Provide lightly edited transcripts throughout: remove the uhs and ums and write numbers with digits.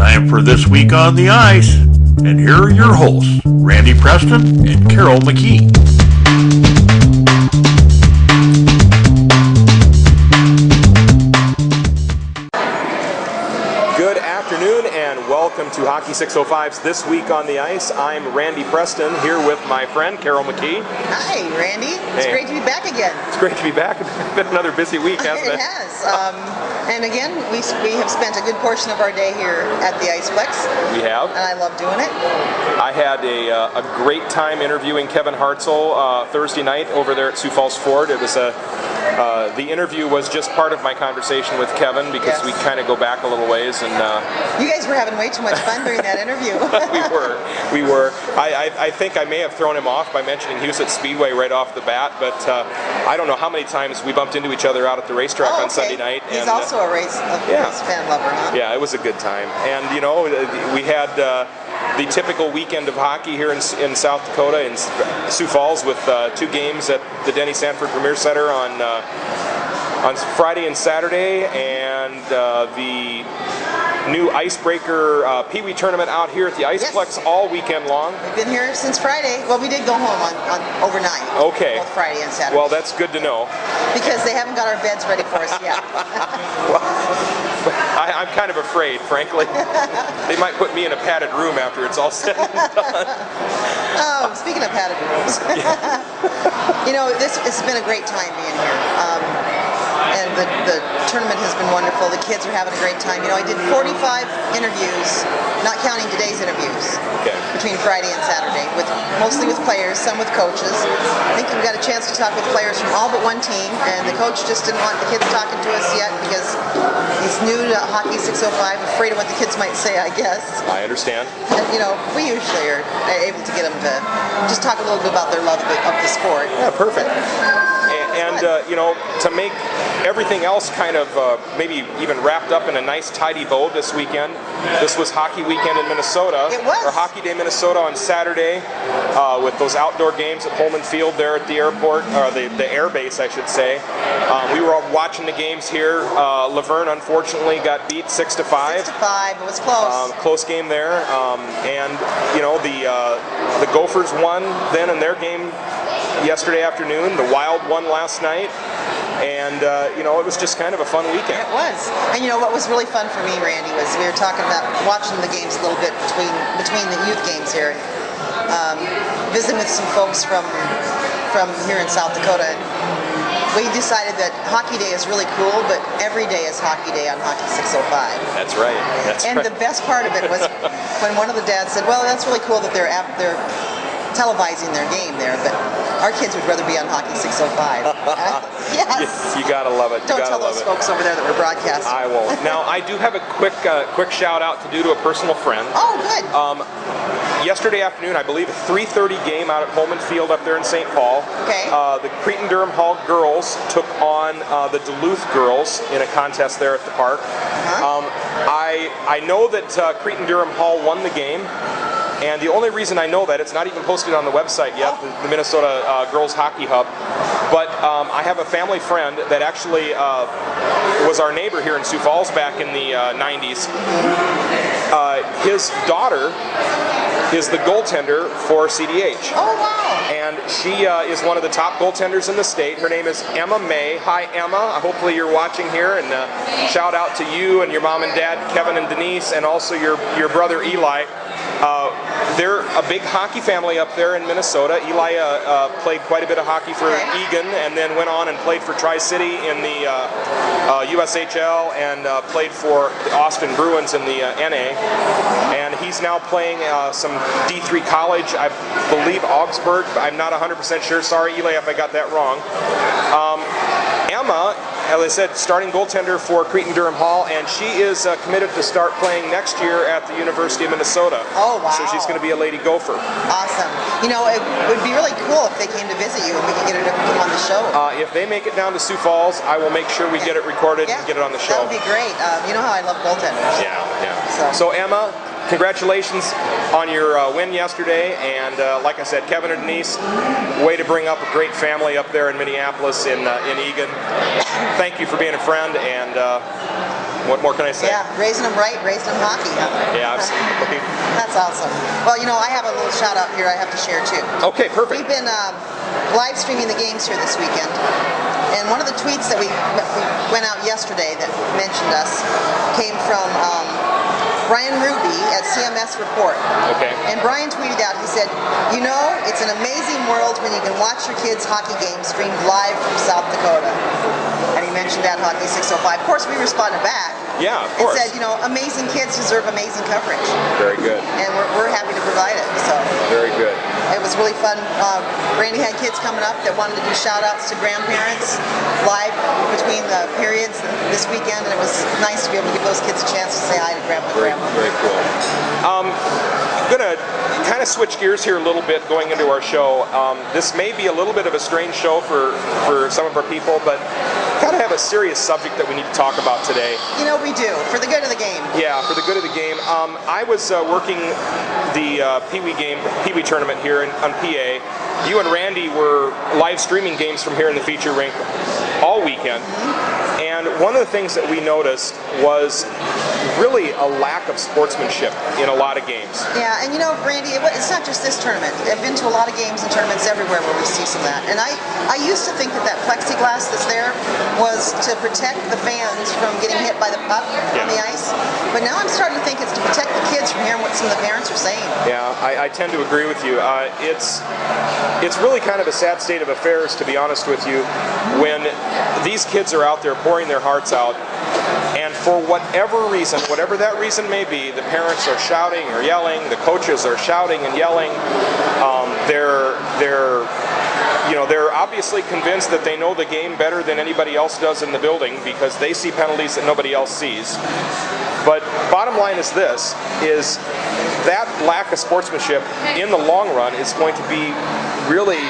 time for This Week on the Ice, and here are your hosts, Randy Preston and Carol McKee. Good afternoon and welcome to Hockey 605's This Week on the Ice. I'm Randy Preston here with my friend Carol McKee. Hi, Randy. It's great to be back again. It's great to be back. It's been another busy week, hasn't it? It has. And again, we have spent a good portion of our day here at the Iceplex. We have. And I love doing it. I had a great time interviewing Kevin Hartzell Thursday night over there at Sioux Falls Ford. It was the interview was just part of my conversation with Kevin because we kind of go back a little ways. And you guys were having way too much fun during that interview. We were. I think I may have thrown him off by mentioning Huset Speedway right off the bat, but I don't know how many times we bumped into each other out at the racetrack on Sunday night. He's also a race fan lover, huh? Yeah, it was a good time. And, you know, we had the typical weekend of hockey here in South Dakota in Sioux Falls with 2 games at the Denny Sanford Premier Center on Friday and Saturday, and the new Icebreaker PeeWee Tournament out here at the Iceplex all weekend long. We've been here since Friday. Well, we did go home on overnight. Okay. Both Friday and Saturday. Well, that's good to know. Because they haven't got our beds ready for us yet. Well, I'm kind of afraid, frankly. They might put me in a padded room after it's all said and done. Oh, speaking of padded rooms. You know, it's been a great time being here. And the tournament has been wonderful. The kids are having a great time. You know, I did 45 interviews, not counting today's interviews, between Friday and Saturday, mostly with players, some with coaches. I think we've got a chance to talk with players from all but one team, and the coach just didn't want the kids talking to us yet because he's new to Hockey 605, afraid of what the kids might say, I guess. I understand. And, you know, we usually are able to get them to just talk a little bit about their love of the sport. Yeah, perfect. And you know, to make everything else kind of maybe even wrapped up in a nice tidy bow this weekend, this was Hockey Weekend in Minnesota. It was. Or Hockey Day Minnesota on Saturday with those outdoor games at Holman Field there at the airport, or the air base, I should say. We were all watching the games here. Laverne, unfortunately, got beat 6-5. 6-5. It was close. Close game there. And, you know, the Gophers won then in their game yesterday afternoon. The Wild won last night, and you know, it was just kind of a fun weekend. It was. And you know what was really fun for me, Randy, was we were talking about watching the games a little bit between the youth games here, visiting with some folks from here in South Dakota. And we decided that Hockey Day is really cool, but every day is Hockey Day on Hockey 605. That's right. And the best part of it was when one of the dads said, "Well, that's really cool that they're televising their game there, but our kids would rather be on Hockey 605. Yes. You gotta love it. Don't tell those folks over there that we're broadcasting. I won't. Now, I do have a quick shout out to do to a personal friend. Oh, good. Yesterday afternoon, I believe, a 3:30 game out at Holman Field up there in St. Paul. Okay. The Cretin-Durham Hall girls took on the Duluth girls in a contest there at the park. I know that Cretin-Durham Hall won the game. And the only reason I know that, it's not even posted on the website yet, the Minnesota Girls Hockey Hub, but I have a family friend that actually was our neighbor here in Sioux Falls back in the 90s. His daughter is the goaltender for CDH. Oh, wow. And she is one of the top goaltenders in the state. Her name is Emma May. Hi, Emma. Hopefully you're watching here, and shout out to you and your mom and dad, Kevin and Denise, and also your brother Eli. They're a big hockey family up there in Minnesota. Eli played quite a bit of hockey for Egan, and then went on and played for Tri-City in the USHL, and played for the Austin Bruins in the NA. And he's now playing some D3 college, I believe Augsburg. I'm not 100% sure. Sorry, Eli, if I got that wrong. Emma, as I said, starting goaltender for Cretin-Durham Hall, and she is committed to start playing next year at the University of Minnesota. Oh, wow. So she's going to be a Lady Gopher. Awesome. You know, it would be really cool if they came to visit you and we could get her to come on the show. If they make it down to Sioux Falls, I will make sure we get it recorded and get it on the show. That would be great. You know how I love goaltenders. Yeah. So Emma, congratulations on your win yesterday, and like I said, Kevin and Denise, way to bring up a great family up there in Minneapolis in Egan. Thank you for being a friend, and What more can I say? Yeah, raising them right, raising them hockey. Yeah, absolutely. That's awesome. Well, you know, I have a little shout out here I have to share too. Okay, perfect. We've been live streaming the games here this weekend, and one of the tweets that we went out yesterday that mentioned us came from Brian Ruby at CMS Report. Okay. And Brian tweeted out, he said, you know, it's an amazing world when you can watch your kids' hockey games streamed live from South Dakota. And he mentioned that Hockey 605. Of course, we responded back. Yeah, of and course. said, you know, amazing kids deserve amazing coverage. Very good. And we're happy to provide it. So very good. It was really fun. Randy had kids coming up that wanted to do shout-outs to grandparents live between the periods this weekend, and it was nice to be able to give those kids a chance to say hi to Grandma and Grandma. Very cool. I'm going to kind of switch gears here a little bit going into our show. This may be a little bit of a strange show for some of our people, but kind of have a serious subject that we need to talk about today. You know, we do, for the good of the game. Yeah, for the good of the game. I was working the PeeWee tournament here on PA. You and Randy were live streaming games from here in the feature rink all weekend. And one of the things that we noticed was really a lack of sportsmanship in a lot of games. Yeah, and you know, Randy, it's not just this tournament. I've been to a lot of games and tournaments everywhere where we see some of that. And I used to think that plexiglass that's there was to protect the fans from getting hit by the puck on the ice. But now I'm starting to think it's to protect the kids from hearing what some of the parents are saying. Yeah, I tend to agree with you. It's really kind of a sad state of affairs, to be honest with you, when these kids are out there pouring their hearts out, and for whatever reason, whatever that reason may be, the parents are shouting or yelling, the coaches are shouting and yelling. They're obviously convinced that they know the game better than anybody else does in the building because they see penalties that nobody else sees. But bottom line is this, is that lack of sportsmanship in the long run is going to be really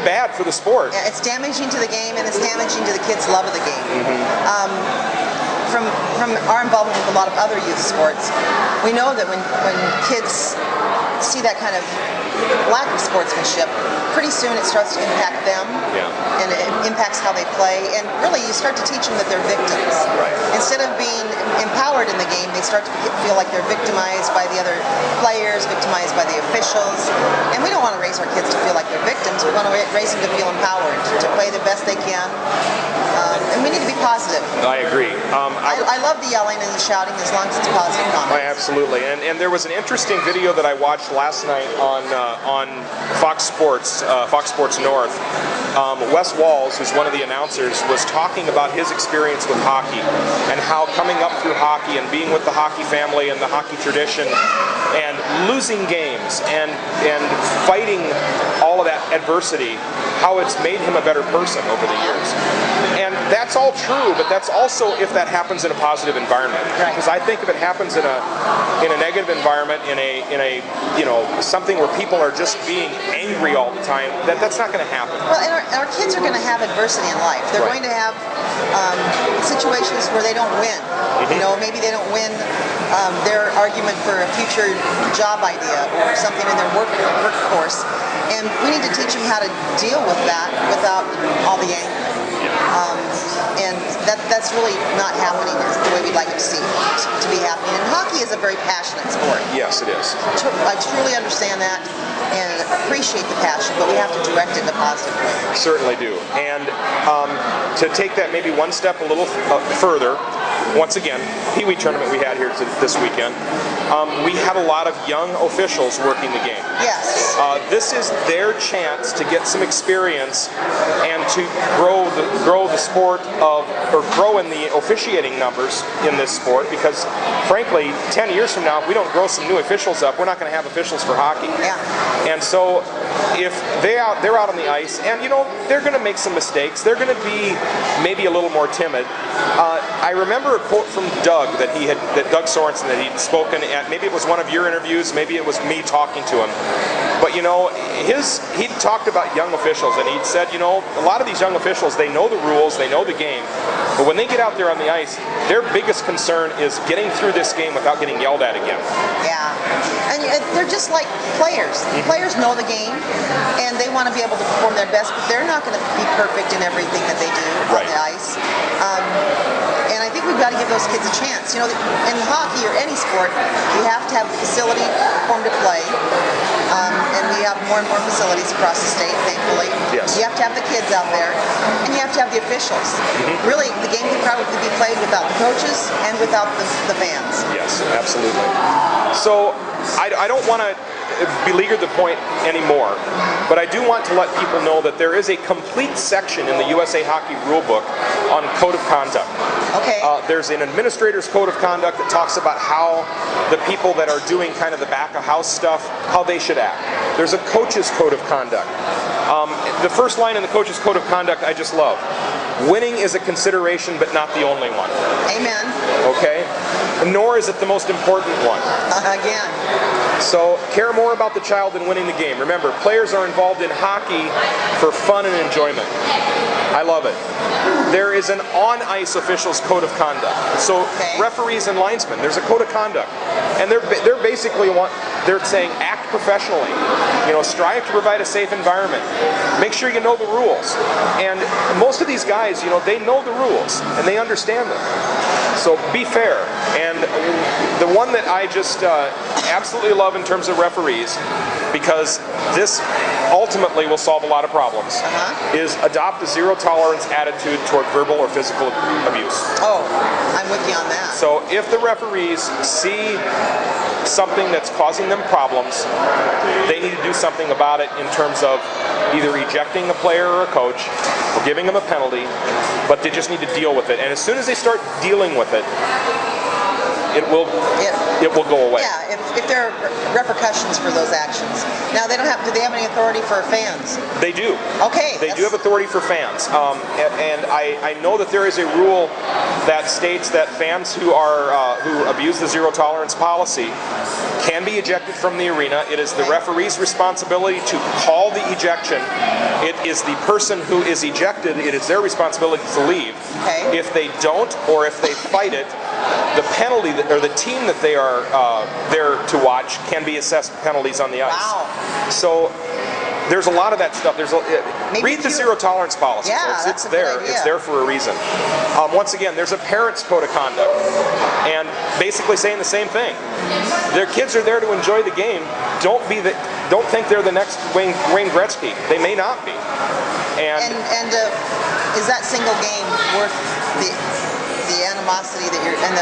bad for the sport. Yeah, it's damaging to the game, and it's damaging to the kids' love of the game. From our involvement with a lot of other youth sports, we know that when kids see that kind of lack of sportsmanship, pretty soon it starts to impact them, and it impacts how they play, and really you start to teach them that they're victims. Right. Instead of being empowered in the game, they start to feel like they're victimized by the other players, victimized by the officials, and we don't want to raise our kids to feel like they're victims. We want to raise them to feel empowered, to play the best they can, and we need to be positive. I agree. I love the yelling and the shouting as long as it's positive comments. Absolutely, and there was an interesting video that I watched last night on Fox Sports North. Wes Walls, who's one of the announcers, was talking about his experience with hockey and how coming up through hockey and being with the hockey family and the hockey tradition and losing games and fighting all of that adversity, how it's made him a better person over the years. And that's all true, but that's also if that happens in a positive environment. Right. Because I think if it happens in a negative environment, in a something where people are just being angry all the time, that's not going to happen. Well, and our kids are going to have adversity in life. They're going to have situations where they don't win. You know, maybe they don't win their argument for a future job idea or something in their workforce. And we need to teach them how to deal with that without all the anger. And that's really not happening the way we'd like to see it to be happening. And hockey is a very passionate sport. Yes, it is. I truly understand that and appreciate the passion, but we have to direct it in a positive way. Certainly do. And to take that maybe one step a little further, once again, PeeWee tournament we had here this weekend, we had a lot of young officials working the game. Yes. This is their chance to get some experience and to grow the sport or grow in the officiating numbers in this sport, because frankly 10 years from now, if we don't grow some new officials up, we're not going to have officials for hockey. Yeah. And so if they're out on the ice, and you know, they're going to make some mistakes, they're going to be maybe a little more timid. I remember a quote from Doug that Doug Sorensen, that he'd spoken at, maybe it was one of your interviews, maybe it was me talking to him. But you know, he'd talked about young officials, and he'd said, you know, a lot of these young officials, they know the rules, they know the game, but when they get out there on the ice, their biggest concern is getting through this game without getting yelled at again. Yeah, and they're just like players. Players know the game, and they want to be able to perform their best, but they're not going to be perfect in everything that they do on the ice. And I think think we've got to give those kids a chance. You know, in hockey or any sport, you have to have the facility for them to play. And we have more and more facilities across the state, thankfully. Yes. You have to have the kids out there, and you have to have the officials. Really, the game can probably be played without the coaches and without the fans. Yes, absolutely. So I don't want to beleaguer the point anymore, but I do want to let people know that there is a complete section in the USA Hockey Rulebook on code of conduct. Okay. There's an administrator's code of conduct that talks about how the people that are doing kind of the back of house stuff, how they should act. There's a coach's code of conduct. The first line in the coach's code of conduct I just love. Winning is a consideration, but not the only one. Amen. Okay? Nor is it the most important one. Again. So care more about the child than winning the game. Remember, players are involved in hockey for fun and enjoyment. I love it. There is an on-ice officials code of conduct. So referees and linesmen, there's a code of conduct. And they're basically they're saying act professionally. You know, strive to provide a safe environment. Make sure you know the rules. And most of these guys, you know, they know the rules and they understand them. So be fair. And the one that I just absolutely love in terms of referees, because this ultimately will solve a lot of problems, is adopt a zero-tolerance attitude toward verbal or physical abuse. Oh, I'm with you on that. So if the referees see something that's causing them problems, they need to do something about it in terms of either ejecting a player or a coach or giving them a penalty, but they just need to deal with it. And as soon as they start dealing with it, it will go away. Yeah, if there are repercussions for those actions. Now, do they have any authority for fans? They do. Okay. They do have authority for fans. And I know that there is a rule that states that fans who abuse the zero tolerance policy can be ejected from the arena. It is the referee's responsibility to call the ejection. It is the person who is ejected, it is their responsibility to leave. Okay. If they don't, or if they fight it, the penalty, or the team that they are there to watch can be assessed penalties on the ice. Wow. So there's a lot of that stuff. Read the zero tolerance policy. Yeah, it's there. It's there for a reason. Once again, there's a parent's code of conduct, and basically saying the same thing. Their kids are there to enjoy the game. Don't think they're the next Wayne Gretzky. They may not be. And is that single game worth the animosity that and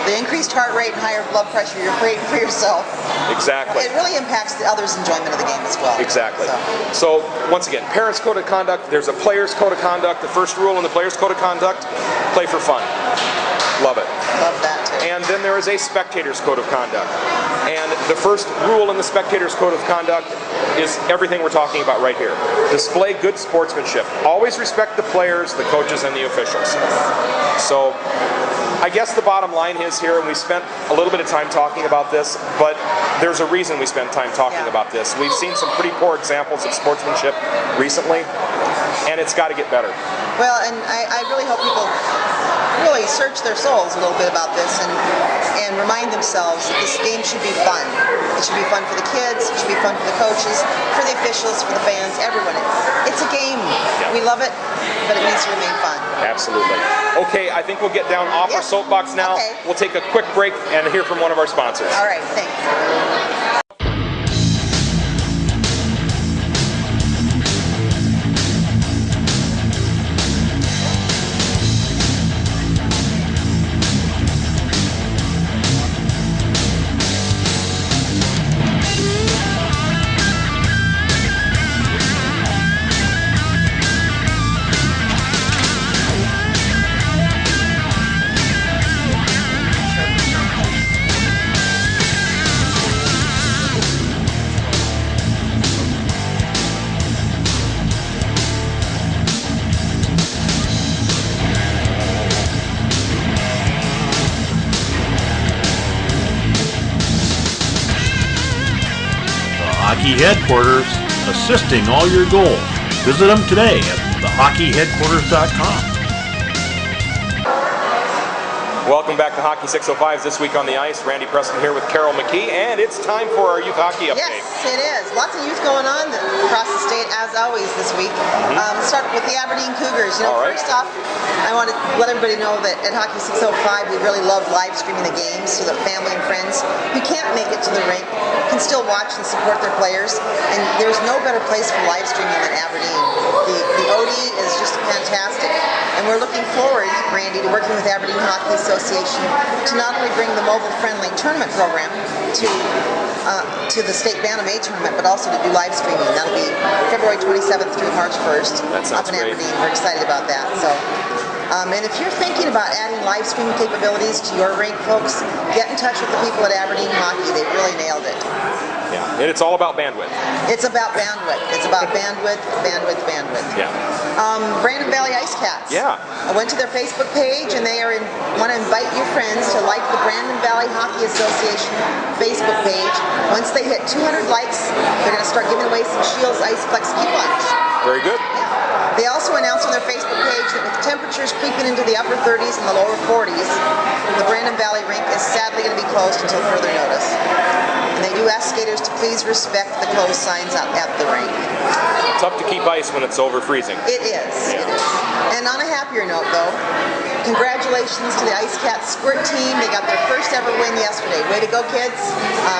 the increased heart rate and higher blood pressure you're creating for yourself? Exactly. It really impacts the others' enjoyment of the game as well. Exactly. So once again, parents' code of conduct, there's a player's code of conduct. The first rule in the player's code of conduct, play for fun. Love it. Love that too. And then there is a spectator's code of conduct. And the first rule in the spectator's code of conduct is everything we're talking about right here. Display good sportsmanship. Always respect the players, the coaches, and the officials. So I guess the bottom line is here, and we spent a little bit of time talking about this, but there's a reason we spent time talking about this. We've seen some pretty poor examples of sportsmanship recently, and it's got to get better. Well, and I really hope people really search their souls a little bit about this and remind themselves that this game should be fun. It should be fun for the kids, it should be fun for the coaches, for the officials, for the fans, everyone. It's a game. Yeah. We love it, but it needs to remain fun. Absolutely. Okay, I think we'll get down off our soapbox now. Okay. We'll take a quick break and hear from one of our sponsors. All right, thanks. Hockey Headquarters, assisting all your goals. Visit them today at thehockeyheadquarters.com. Welcome back to Hockey 605's This Week on the Ice. Randy Preston here with Carol McKee, and it's time for our youth hockey update. Yes, it is. Lots of youth going on across the state, as always, this week. Let's start with the Aberdeen Cougars. You know, first off, I want to let everybody know that at Hockey 605 we really love live streaming the games so that family and friends who can't make it to the rink can still watch and support their players. And there's no better place for live streaming than Aberdeen. The OD is just fantastic. And we're looking forward, Randy, to working with Aberdeen Hockey Association to not only bring the mobile-friendly tournament program to the state Bantam A tournament, but also to do live streaming. That'll be February 27th through March 1st up in Aberdeen. We're excited about that. So, and if you're thinking about adding live streaming capabilities to your rink, folks, get in touch with the people at Aberdeen Hockey. They really nailed it. Yeah, and it's all about bandwidth. It's about bandwidth. It's about bandwidth, bandwidth, bandwidth. Yeah. Brandon Valley Ice Cats. Yeah. I went to their Facebook page, and they want to invite your friends to like the Brandon Valley Hockey Association Facebook page. Once they hit 200 likes, they're going to start giving away some SCHEELS IcePlex coupons. Very good. Yeah. They also announced on their Facebook page that with temperatures creeping into the upper 30s and the lower 40s, the Brandon Valley rink is sadly going to be closed until further notice. And they do ask skaters to please respect the closed signs out at the rink. Tough to keep ice when it's over freezing. It is. Yeah. It is. And on a happier note, though, congratulations to the Ice Cats squirt team. They got their first ever win yesterday. Way to go, kids.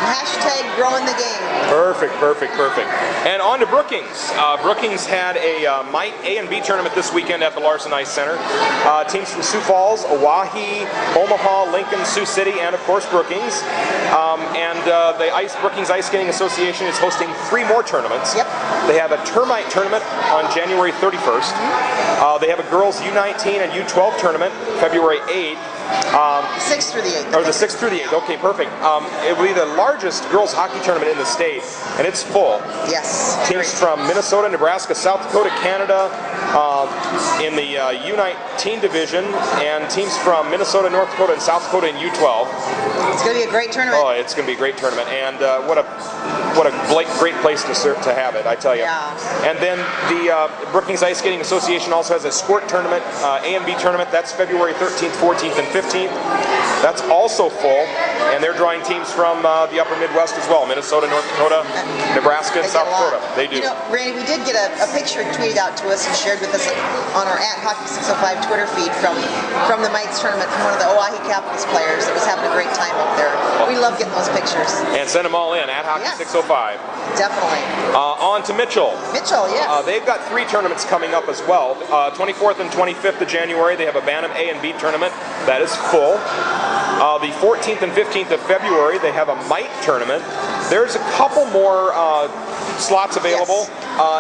Hashtag growing the game. Perfect, perfect, perfect. And on to Brookings. Brookings had a Mite A and B tournament this weekend at the Larson Ice Center. Teams from Sioux Falls, Oahe, Omaha, Lincoln, Sioux City, and of course Brookings. The Brookings Ice Skating Association is hosting 3 more tournaments. Yep. They have a Termite tournament on January 31st. They have a girls U19 and U12 tournament February 8th. 6th through the 8th. Or the 6th through the 8th. Okay, perfect. It will be the largest girls hockey tournament in the state, and it's full. Yes. Teams from Minnesota, Nebraska, South Dakota, Canada in the U19 division, and teams from Minnesota, North Dakota, and South Dakota in U12. It's going to be a great tournament. Oh, it's going to be a great tournament, and what a great place to have it, I tell you. Yeah. And then the Brookings Ice Skating Association also has a squirt tournament, A and B tournament. That's February 13th, 14th, and 15th. That's also full, and they're drawing teams from the upper Midwest as well. Minnesota, North Dakota, Nebraska, and South Dakota. They do. You know, Randy, we did get a picture tweeted out to us and shared with us on our @Hockey605 Twitter feed from the Mites tournament from one of the Oahe Capitals players that was having a great time up there. We love getting those pictures. And send them all in @Hockey605. Definitely. On to Mitchell. Mitchell, yes. They've got 3 tournaments coming up as well. 24th and 25th of January, they have a Bantam A and B tournament. That is full. The 14th and 15th of February, they have a Mite tournament. There's a couple more slots available.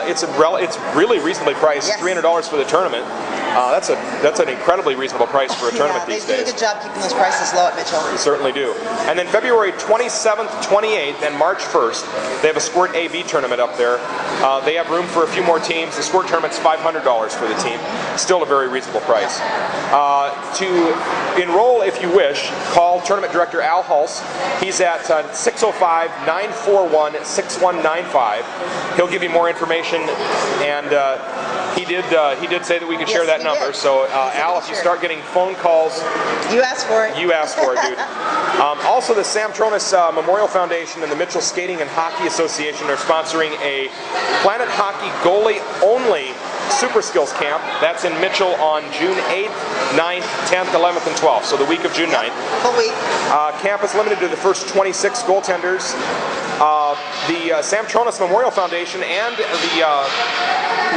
Yes. It's really reasonably priced, yes. $300 for the tournament. That's an incredibly reasonable price for a tournament these They do days. a good job keeping those prices low at Mitchell. They certainly do. And then February 27th, 28th, and March 1st, they have a Squirt AB tournament up there. They have room for a few more teams. The Squirt tournament's $500 for the team. Still a very reasonable price. To enroll, if you wish, call Tournament Director Al Hulse. He's at 605-941-6195. He'll give you more information, and he did say that we could share that number. Did. So Al, if you start getting phone calls, you asked for it. You asked for it, dude. Also, the Sam Tronis Memorial Foundation and the Mitchell Skating and Hockey Association are sponsoring a Planet Hockey goalie-only Super Skills Camp. That's in Mitchell on June 8th, 9th, 10th, 11th, and 12th. So the week of June 9th. Full week. Camp is limited to the first 26 goaltenders. The Sam Tronis Memorial Foundation and the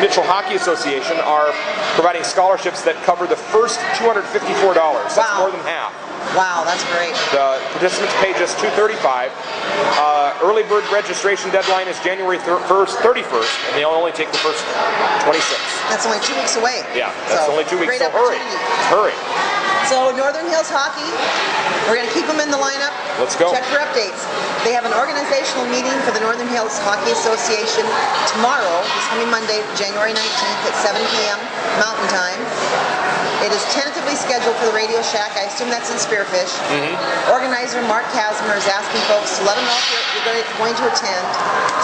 Mitchell Hockey Association are providing scholarships that cover the first $254. That's more than half. Wow, that's great. The participants pay just $235. Early bird registration deadline is January 31st, and they'll only take the first 26. That's only 2 weeks away. Yeah, that's only 2 weeks, great so hurry. Hurry. So Northern Hills Hockey, we're going to keep them in the lineup. Let's go. Check for updates. They have an organizational meeting for the Northern Hills Hockey Association tomorrow, this coming Monday, January 19th at 7 p.m. Mountain Time. It is tentatively scheduled for the Radio Shack. I assume that's in Spearfish. Organizer Mark Kazmer is asking folks to let them know if you're going to attend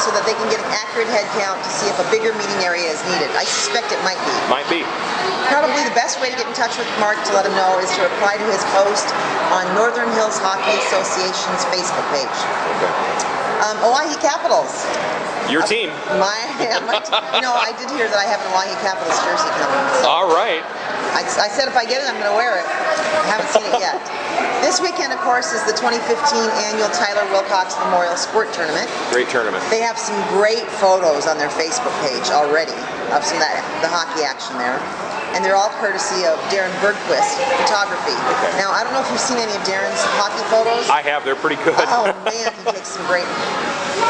so that they can get an accurate head count to see if a bigger meeting area is needed. I suspect it might be. Might be. Probably the best way to get in touch with Mark to let him know is to reply to his post on Northern Hills Hockey Association's Facebook page. Okay. Oahe Capitals. Your team. I did hear that I have an Oahe Capitals jersey coming. So all right. I said if I get it, I'm going to wear it. I haven't seen it yet. This weekend, of course, is the 2015 annual Tyler Wilcox Memorial Squirt Tournament. Great tournament. They have some great photos on their Facebook page already of some of the hockey action there. And they're all courtesy of Darren Bergquist Photography. Okay. Now, I don't know if you've seen any of Darren's hockey photos. I have. They're pretty good. Oh, man, he takes some great,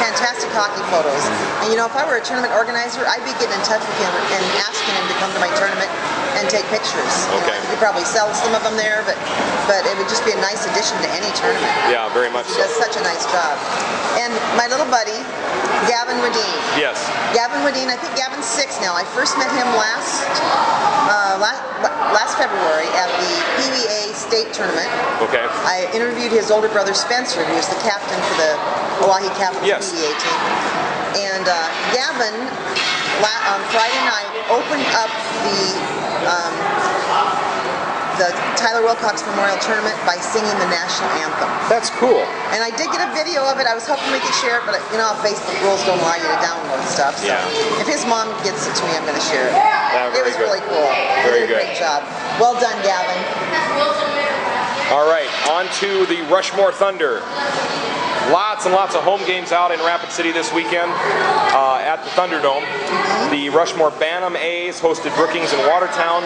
fantastic hockey photos. And you know, if I were a tournament organizer, I'd be getting in touch with him and asking him to come to my tournament and take pictures. Okay. You could probably sell some of them there, but it would just be a nice addition to any tournament. Yeah, very much so. He does such a nice job. And my little buddy, Gavin Wadeen. Yes. Gavin Wadeen, I think Gavin's 6 now. I first met him last February at the PeeWee state tournament. Okay. I interviewed his older brother Spencer, who was the captain for the Oahe Capital Yes. PeeWee team. And Gavin, on Friday night, opened up the Tyler Wilcox Memorial Tournament by singing the national anthem. That's cool. And I did get a video of it. I was hoping we could share it, but you know how Facebook rules don't allow you to download stuff. So Yeah. if his mom gets it to me, I'm going to share it. Very It was good. really cool. Very He did a good. great job. Well done, Gavin. All right, on to the Rushmore Thunder. Lots and lots of home games out in Rapid City this weekend at the Thunderdome. The Rushmore Bantam A's hosted Brookings and Watertown.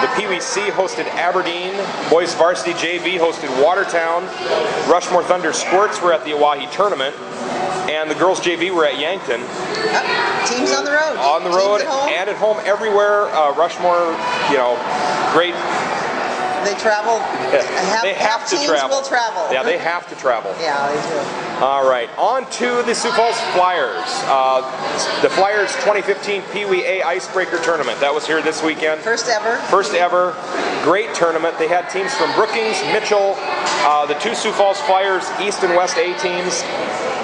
The PeeWee C hosted Aberdeen. Boys Varsity JV hosted Watertown. Rushmore Thunder Squirts were at the Oahe Tournament. And the girls JV were at Yankton. Teams on the road. On the road Teams at home. and at home everywhere. Rushmore, you know, great. They travel. They have to teams travel. will travel. Yeah, they have to travel. Yeah, they do. All right, on to the Sioux Falls Flyers. The Flyers 2015 PeeWee A Icebreaker Tournament. That was here this weekend. First ever. First ever. Great tournament. They had teams from Brookings, Mitchell, the 2 Sioux Falls Flyers East and West A teams.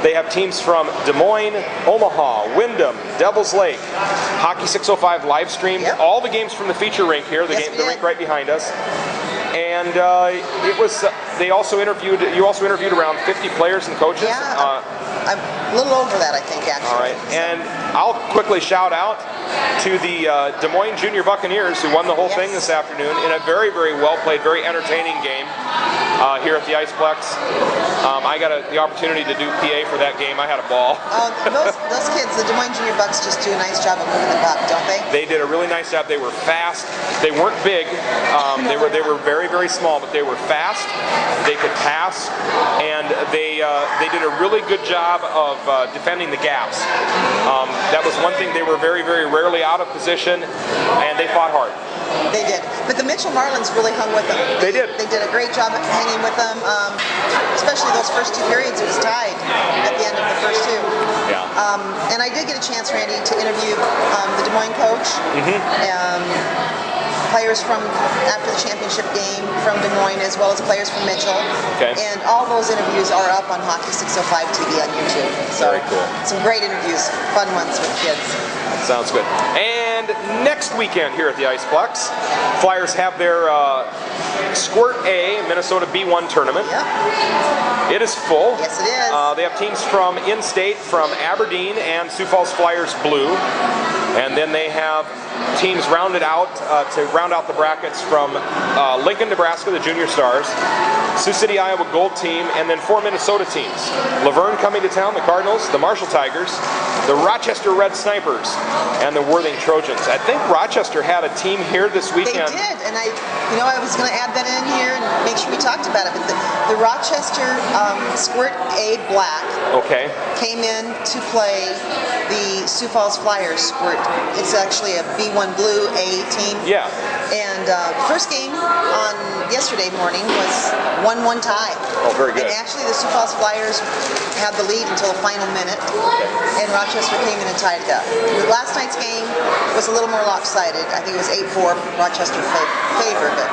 They have teams from Des Moines, Omaha, Windham, Devils Lake. Hockey 605 live streamed all the games from the feature rink here, the rink right behind us. And it was. You also interviewed around 50 players and coaches. Yeah, a little over that, I think, actually. All right, and I'll quickly shout out to the Des Moines Junior Buccaneers, who won the whole thing this afternoon in a very, very well played, very entertaining game here at the Iceplex. I got the opportunity to do PA for that game. I had a ball. Those kids, the Des Moines Junior Bucks, just do a nice job of moving the puck, don't they? They did a really nice job. They were fast. They weren't big. They were very, very small, but they were fast. They could pass, and they did a really good job of defending the gaps. That was one thing. They were very, very rarely out of position, and they fought hard. They did. But the Mitchell Marlins really hung with them. They did. They did a great job of hanging with them, especially those first 2 periods. It was tied at the end of the first 2. Yeah. And I did get a chance, Randy, to interview the Des Moines coach. Players from after the championship game from Des Moines, as well as players from Mitchell. Okay. And all those interviews are up on Hockey 605 TV on YouTube. So very cool. Some great interviews, fun ones with kids. Sounds good. And next weekend here at the Iceplex, Flyers have their Squirt A Minnesota B1 tournament. Yeah. It is full. Yes, it is. They have teams from in-state, from Aberdeen and Sioux Falls Flyers Blue. And then they have teams rounded out to round out the brackets from Lincoln, Nebraska, the Junior Stars, Sioux City, Iowa Gold Team, and then 4 Minnesota teams. Laverne coming to town, the Cardinals, the Marshall Tigers, the Rochester Red Snipers, and the Worthing Trojans. I think Rochester had a team here this weekend. They did, and I was going to add that in here and make sure we talked about it. But the Rochester Squirt A Black came in to play the Sioux Falls Flyers Squirt. It's actually a B1 Blue A team. Yeah. And first game on yesterday morning was 1-1 tie. Oh, very good. And actually the Sioux Falls Flyers had the lead until the final minute, and Rochester came in and tied it up. Last night's game was a little more lopsided. I think it was 8-4 Rochester favored it.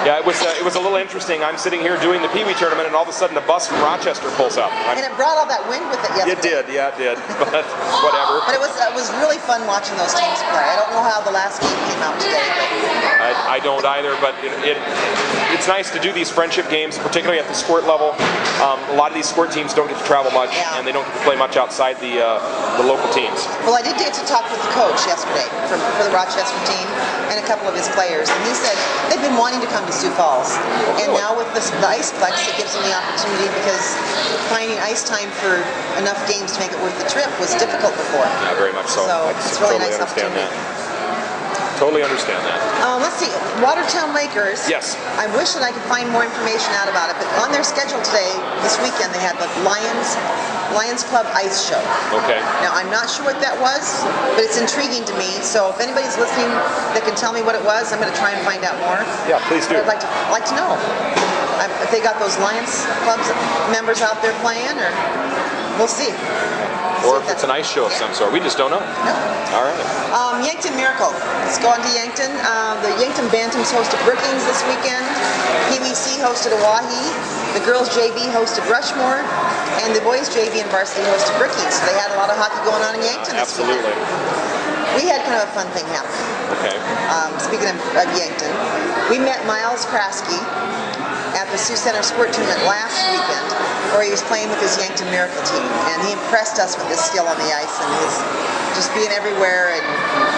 Yeah, it was a little interesting. I'm sitting here doing the PeeWee tournament, and all of a sudden a bus from Rochester pulls up. And it brought all that wind with it yesterday. It did, yeah, it did. But whatever. But it was really fun watching those teams play. I don't know how the last game came out today, but I don't either, but it's nice to do these friendship games, particularly at the sport level. A lot of these sport teams don't get to travel much, and they don't get to play much outside the local teams. Well, I did get to talk with the coach yesterday for the Rochester team and a couple of his players, and he said they've been wanting to come to Sioux Falls, and now with the IcePlex, it gives them the opportunity, because finding ice time for enough games to make it worth the trip was difficult before. Yeah, very much so. So it's really nice opportunity. Totally understand that. Let's see, Watertown Makers. Yes. I wish that I could find more information out about it, but on their schedule today, this weekend, they had the Lions Club Ice Show. Okay. Now, I'm not sure what that was, but it's intriguing to me, so if anybody's listening that can tell me what it was, I'm going to try and find out more. Yeah, please do. But I'd like to know if they got those Lions Club members out there playing, or we'll see. Or if it's an ice show of some sort. We just don't know. No. All right. Yankton Miracle. Let's go on to Yankton. The Yankton Bantams hosted Brookings this weekend. PeeWee hosted Oahe. The girls JV hosted Rushmore. And the boys JV and Varsity hosted Brookings. So they had a lot of hockey going on in Yankton this weekend. Absolutely. We had kind of a fun thing happen. Okay. Speaking of Yankton, we met Miles Kraske at the Sioux Center Squirt Tournament last weekend, where he was playing with his Yankton Miracle team, and he impressed us with his skill on the ice and his just being everywhere, and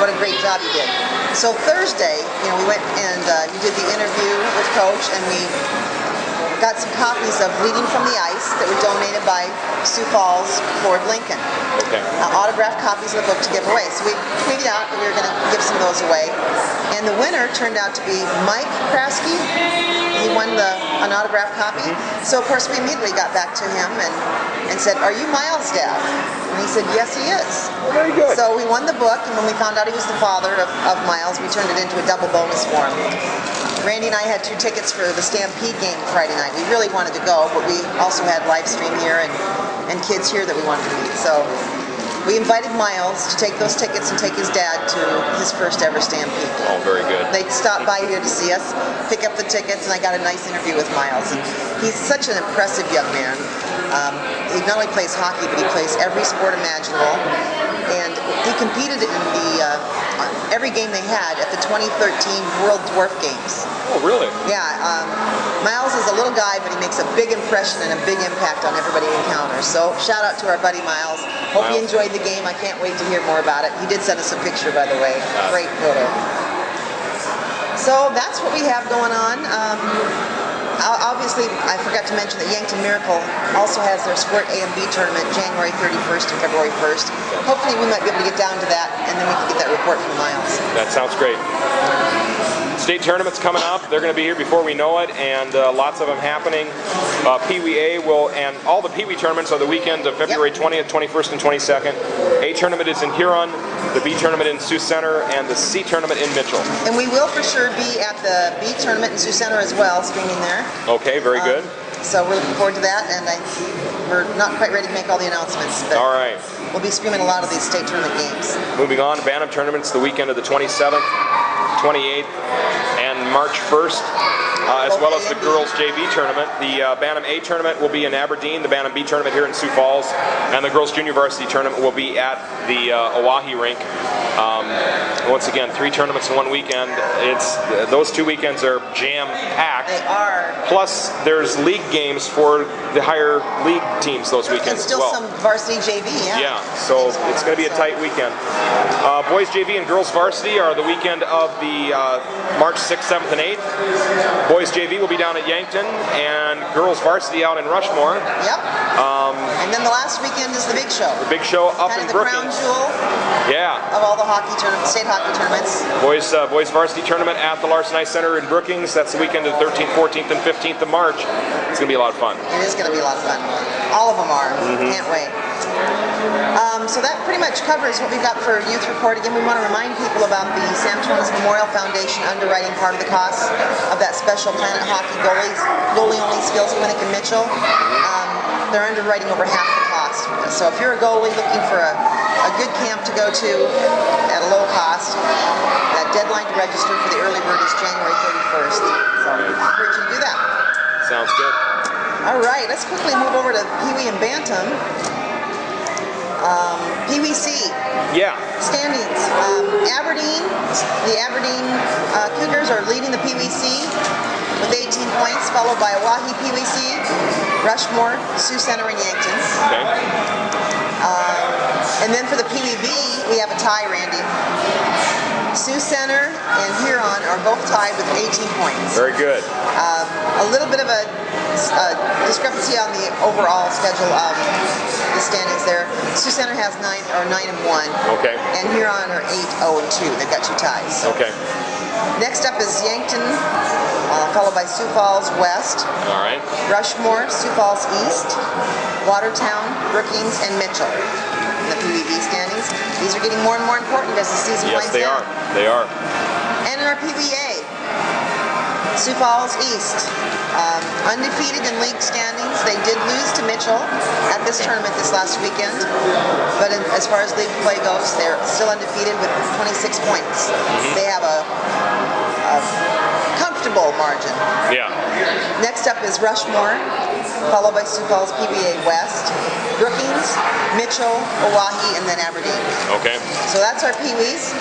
what a great job he did. So Thursday, we went and we did the interview with Coach, and we got some copies of Leading from the Ice that were donated by Sioux Falls Ford Lincoln. Okay. Autographed copies of the book to give away. So we tweeted out that we were going to give some of those away. And the winner turned out to be Mike Kraske. He won an autographed copy. So of course we immediately got back to him and said, "Are you Miles' dad?" And he said, "Yes, he is." Well, very good. So we won the book, and when we found out he was the father of Miles, we turned it into a double bonus for him. Randy and I had 2 tickets for the Stampede game Friday night. We really wanted to go, but we also had live stream here and kids here that we wanted to meet. So we invited Miles to take those tickets and take his dad to his first ever Stampede. Oh, very good. They stopped by here to see us, pick up the tickets, and I got a nice interview with Miles. And he's such an impressive young man. He not only plays hockey, but he plays every sport imaginable. And he competed in every game they had at the 2013 World Dwarf Games. Oh, really? Yeah. Miles is a little guy, but he makes a big impression and a big impact on everybody he encounters. So shout out to our buddy Miles. Hope you enjoyed the game. I can't wait to hear more about it. He did send us a picture, by the way. Great photo. So that's what we have going on. Obviously, I forgot to mention that Yankton Miracle also has their Squirt A and B tournament January 31st and February 1st. Hopefully we might be able to get down to that, and then we can get that report from Miles. That sounds great. State tournaments coming up. They're going to be here before we know it, and lots of them happening. PeeWee A and all the PeeWee tournaments are the weekend of February 20th, 21st, and 22nd. A tournament is in Huron, the B tournament in Sioux Center, and the C tournament in Mitchell. And we will for sure be at the B tournament in Sioux Center as well, streaming there. Okay, very good. So we're looking forward to that, and we're not quite ready to make all the announcements. But all right. We'll be streaming a lot of these state tournament games. Moving on, Bantam tournaments the weekend of the 27th, 28th, and March 1st. As well as the girls JV tournament. The Bantam A tournament will be in Aberdeen, the Bantam B tournament here in Sioux Falls, and the girls junior varsity tournament will be at the Oahe rink. Once again, 3 tournaments in one weekend. Those 2 weekends are jam-packed. They are. Plus, there's league games for the higher league teams those weekends as well. And still some varsity JV, yeah. So it's going to be a tight weekend. Boys JV and girls varsity are the weekend of the March 6th, 7th, and 8th. Boys JV will be down at Yankton, and girls varsity out in Rushmore. Yep. And then the last weekend is the big show. The big show up in Brookings. Kind of the crown jewel. Yeah. Of all the hockey tournaments, state hockey tournaments. Boys varsity tournament at the Larson Ice Center in Brookings. That's the weekend of the 13th, 14th, and 15th of March. It's going to be a lot of fun. It is going to be a lot of fun. All of them are. Can't wait. So that pretty much covers what we've got for Youth Report. Again, we want to remind people about the Sam Torrance Memorial Foundation underwriting part of the cost of that special Planet Hockey goalie-only skills clinic in Mitchell. They're underwriting over half the cost. So if you're a goalie looking for a good camp to go to at a low cost, that deadline to register for the early bird is January 31st. So I encourage you to do that. Sounds good. All right, let's quickly move over to PeeWee and Bantam. PeeWee Yeah. standings. Aberdeen, the Aberdeen Cougars are leading the PeeWee with 18 points, followed by Oahe PeeWee, Rushmore, Sioux Center, and Yankton. Okay. And then for the PeeWee, we have a tie, Randy. Sioux Center and Huron are both tied with 18 points. Very good. A little bit of a discrepancy on the overall schedule of the standings there. Sioux Center has 9-1. Okay. And Huron are 8-0-2. They've got 2 ties. So. Okay. Next up is Yankton, followed by Sioux Falls West. All right. Rushmore, Sioux Falls East, Watertown, Brookings, and Mitchell. The PeeWee standings. These are getting more and more important as the season winds down. Yes, they are. And in our PeeWee, Sioux Falls East, undefeated in league standings. They did lose to Mitchell at this tournament this last weekend, but as far as league play goes, they're still undefeated with 26 points. They have a comfortable margin. Yeah. Next up is Rushmore, followed by Sioux Falls PBA West, Brookings, Mitchell, Oahe, and then Aberdeen. Okay. So that's our PeeWees.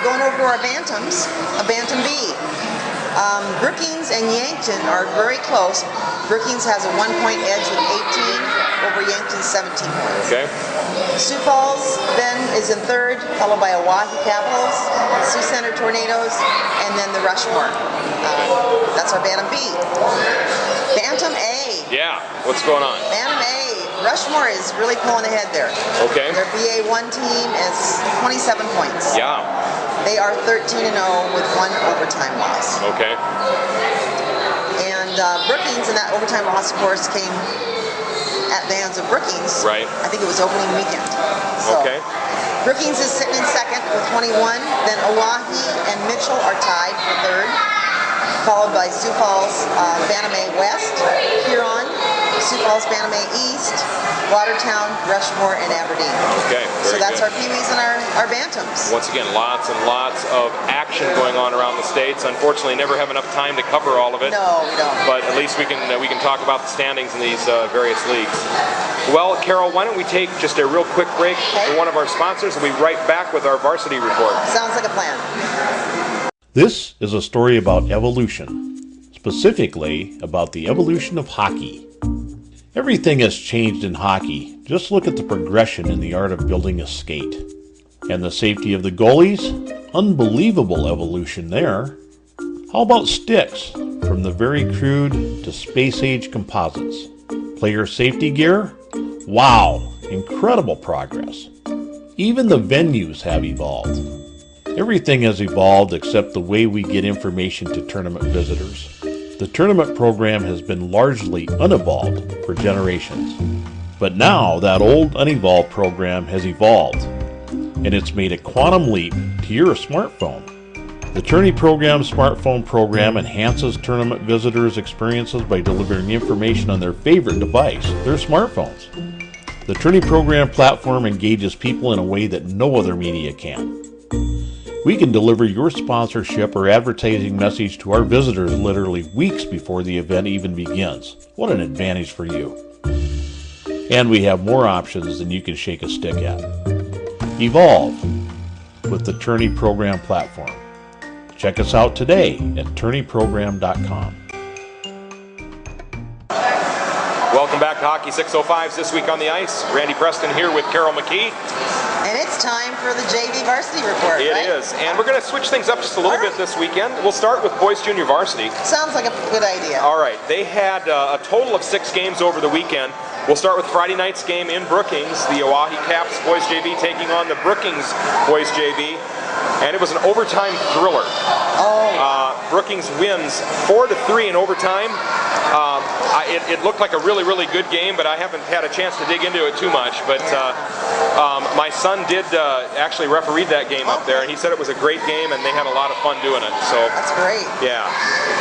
Going over to our Bantams, a Bantam B. Brookings and Yankton are very close. Brookings has a 1-point edge with 18 over Yankton's 17 points. Okay. Sioux Falls then is in third, followed by Oahe Capitals, Sioux Center Tornadoes, and then the Rushmore. That's our Bantam B. Bantam A. Yeah. What's going on? Bantam A. Rushmore is really pulling ahead there. Okay. Their BA1 team is 27 points. Yeah. They are 13-0 with 1 overtime loss. Okay. And Brookings, in that overtime loss, of course, came at the hands of Brookings. Right. I think it was opening weekend. So, Okay. Brookings is sitting in second with 21. Then Oahe and Mitchell are tied for third, followed by Sioux Falls Bantam A West, Huron, Sioux Falls Bantam A East, Watertown, Rushmore, and Aberdeen. Okay. So Very that's good. our PeeWees and our Bantams. Once again, lots and lots of action going on around the states. Unfortunately, never have enough time to cover all of it. No, we don't. But at least we can talk about the standings in these various leagues. Well, Carol, why don't we take just a real quick break for one of our sponsors, and we'll be right back with our Varsity Report. Sounds like a plan. This is a story about evolution, specifically about the evolution of hockey. Everything has changed in hockey. Just look at the progression in the art of building a skate. And the safety of the goalies? Unbelievable evolution there. How about sticks? From the very crude to space-age composites. Player safety gear? Wow, incredible progress. Even the venues have evolved. Everything has evolved except the way we get information to tournament visitors. The tournament program has been largely unevolved for generations. But now that old unevolved program has evolved, and it's made a quantum leap to your smartphone. The Tourney Program smartphone program enhances tournament visitors' experiences by delivering information on their favorite device, their smartphones. The Tourney Program platform engages people in a way that no other media can. We can deliver your sponsorship or advertising message to our visitors literally weeks before the event even begins. What an advantage for you. And we have more options than you can shake a stick at. Evolve with the Tourney Program platform. Check us out today at tourneyprogram.com. Welcome back to Hockey 605's This Week on the Ice. Randy Preston here with Carol McKee. And it's time for the JV Varsity Report, It right? is. And we're going to switch things up just a little bit this weekend. We'll start with Boys Junior Varsity. Sounds like a good idea. All right. They had a total of 6 games over the weekend. We'll start with Friday night's game in Brookings. The Oahe Caps Boys JV taking on the Brookings Boys JV. And it was an overtime thriller. Brookings wins 4-3 in overtime. It looked like a really, really good game, but I haven't had a chance to dig into it too much. But my son did actually referee that game up there, and he said it was a great game, and they had a lot of fun doing it. So that's great. Yeah.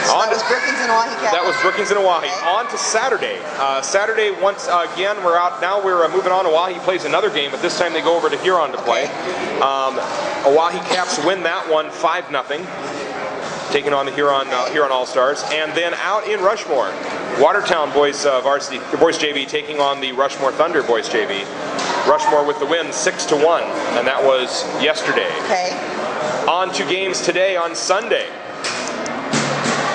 So that was Brookings and Oahe Caps. That was Brookings and Oahe. Okay. On to Saturday. Saturday, once again, we're out. Now we're moving on. Oahe plays another game, but this time they go over to Huron to play. Oahe Caps win that one 5-0. Taking on the Huron All-Stars. And then out in Rushmore, Watertown Boys Varsity Boys JV taking on the Rushmore Thunder Boys JV. Rushmore with the win, 6-1, and that was yesterday. Okay. On to games today on Sunday.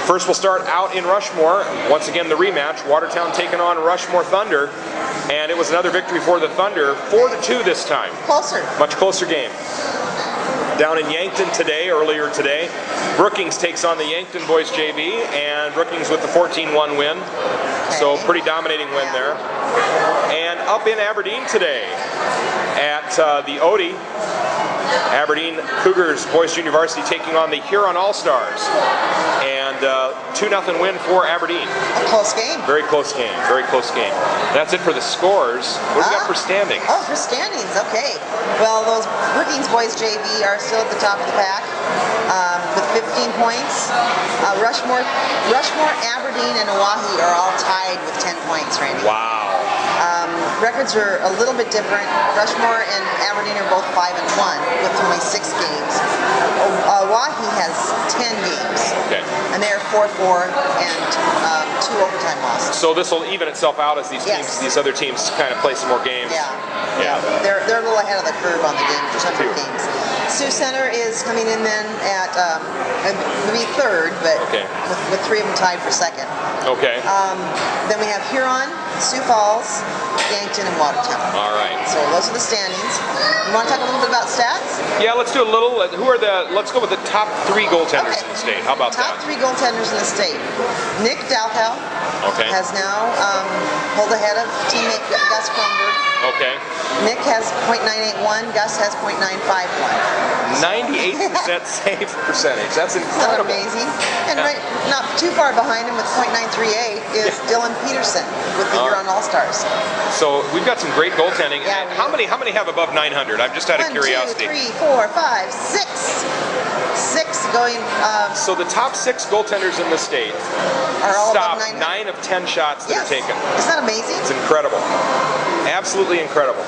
First we'll start out in Rushmore. Once again the rematch, Watertown taking on Rushmore Thunder, and it was another victory for the Thunder, 4-2 this time. Closer. Much closer game. Down in Yankton today, earlier today, Brookings takes on the Yankton boys JV, and Brookings with the 14-1 win. Okay. So pretty dominating win there. And up in Aberdeen today at the Odie, Aberdeen Cougars boys junior varsity taking on the Huron All-Stars, and 2-0 win for Aberdeen. A close game. Very close game, very close game. That's it for the scores. What do we got for standings? Oh, for standings, okay. Well, those Brookings boys JV are still at the top of the pack with 15 points. Rushmore, Aberdeen, and Oahe are all tied with 10 points, Randy. Wow. Records are a little bit different. Rushmore and Aberdeen are both 5-1 with only 6 games. Oahe has 10 games. Okay. And they are 4-4 and 2 overtime losses. So this will even itself out as these teams, these other teams, kind of play some more games. Yeah. They're a little ahead of the curve on the number of games. Sioux Center is coming in then at maybe third, but with 3 of them tied for second. Okay. Then we have Huron, Sioux Falls, Yankton, and Watertown. All right. So those are the standings. You want to talk a little bit about stats? Yeah, let's do a little. Let's go with the top 3 goaltenders in the state. How about top that? Top 3 goaltenders in the state. Nick Dalhow has now pulled ahead of teammate Gus Kronberg. Okay. Nick has .981, Gus has .951. 98% save percentage. That's incredible. Isn't that amazing? And right, not too far behind him with .938 is Dylan Peterson with the Huron All-Stars. So we've got some great goaltending. Yeah, how many have above 900? I'm just out of curiosity. 1, 2, 3, 4, 5, 6. 6 going. So the top 6 goaltenders in the state are all stop above 9 of 10 shots that are taken. Isn't that amazing? It's incredible. Absolutely incredible.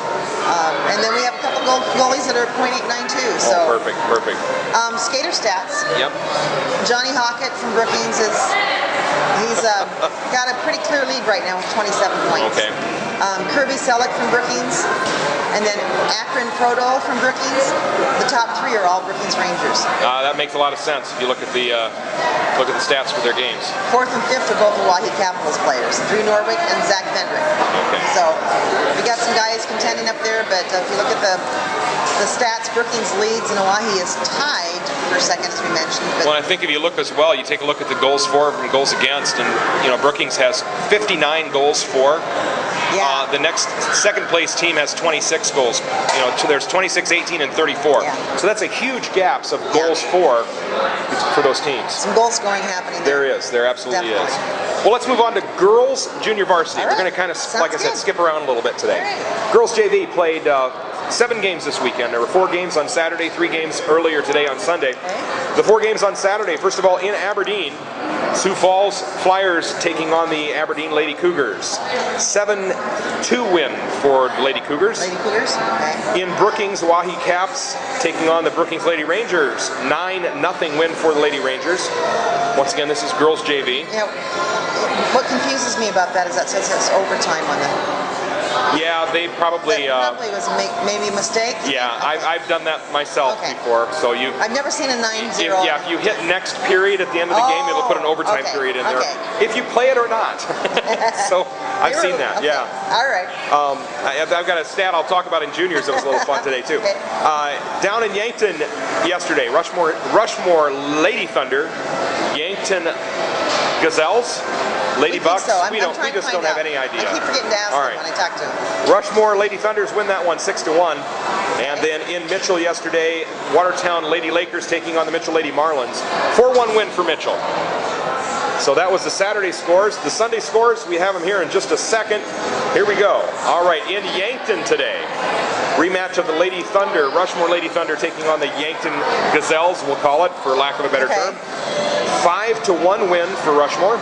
And then we have a couple goalies that are .892. So perfect. Skater stats. Yep. Johnny Hockett from Brookings he's got a pretty clear lead right now with 27 points. Okay. Kirby Selleck from Brookings, and then Akron Prodol from Brookings. The top 3 are all Brookings Rangers. That makes a lot of sense if you look at the stats for their games. 4th and 5th are both Oahe Capitals players, Drew Norwick and Zach Vendrick. Okay. So we got some guys contending up there, but if you look at the stats, Brookings leads and Oahe is tied for second, as we mentioned. But well, I think if you look as well, you take a look at the goals for and goals against, and Brookings has 59 goals for. Yeah. The next second place team has 26 goals. There's 26, 18, and 34. Yeah. So that's a huge gaps of goals for those teams. Some goal scoring happening there. There absolutely is. Well, let's move on to girls junior varsity. Right. We're going to kind of, like I said, skip around a little bit today. Right. Girls JV played 7 games this weekend. There were 4 games on Saturday, 3 games earlier today on Sunday. The 4 games on Saturday, first of all, in Aberdeen, Sioux Falls Flyers taking on the Aberdeen Lady Cougars. 7-2 win for the Lady Cougars. In Brookings, Oahe Caps taking on the Brookings Lady Rangers. 9-0 win for the Lady Rangers. Once again, this is girls JV. What confuses me about that is that says it's overtime on the. Yeah, they probably was maybe a mistake. Yeah, I've done that myself before. So I've never seen a 9-0. If you hit next period at the end of the game, it'll put an overtime period in there. If you play it or not. So I've seen that. Yeah. All right. I've got a stat I'll talk about in juniors that was a little fun today too. Down in Yankton yesterday, Rushmore Lady Thunder, Yankton Gazelles, Lady Bucks. We just don't have any idea. I keep forgetting to ask them when I talk to them. Rushmore Lady Thunders win that one 6-1. And then in Mitchell yesterday, Watertown Lady Lakers taking on the Mitchell Lady Marlins. 4-1 win for Mitchell. So that was the Saturday scores. The Sunday scores, we have them here in just a second. Here we go. All right, in Yankton today, rematch of the Lady Thunder, Rushmore Lady Thunder taking on the Yankton Gazelles, we'll call it, for lack of a better term. 5-1 win for Rushmore.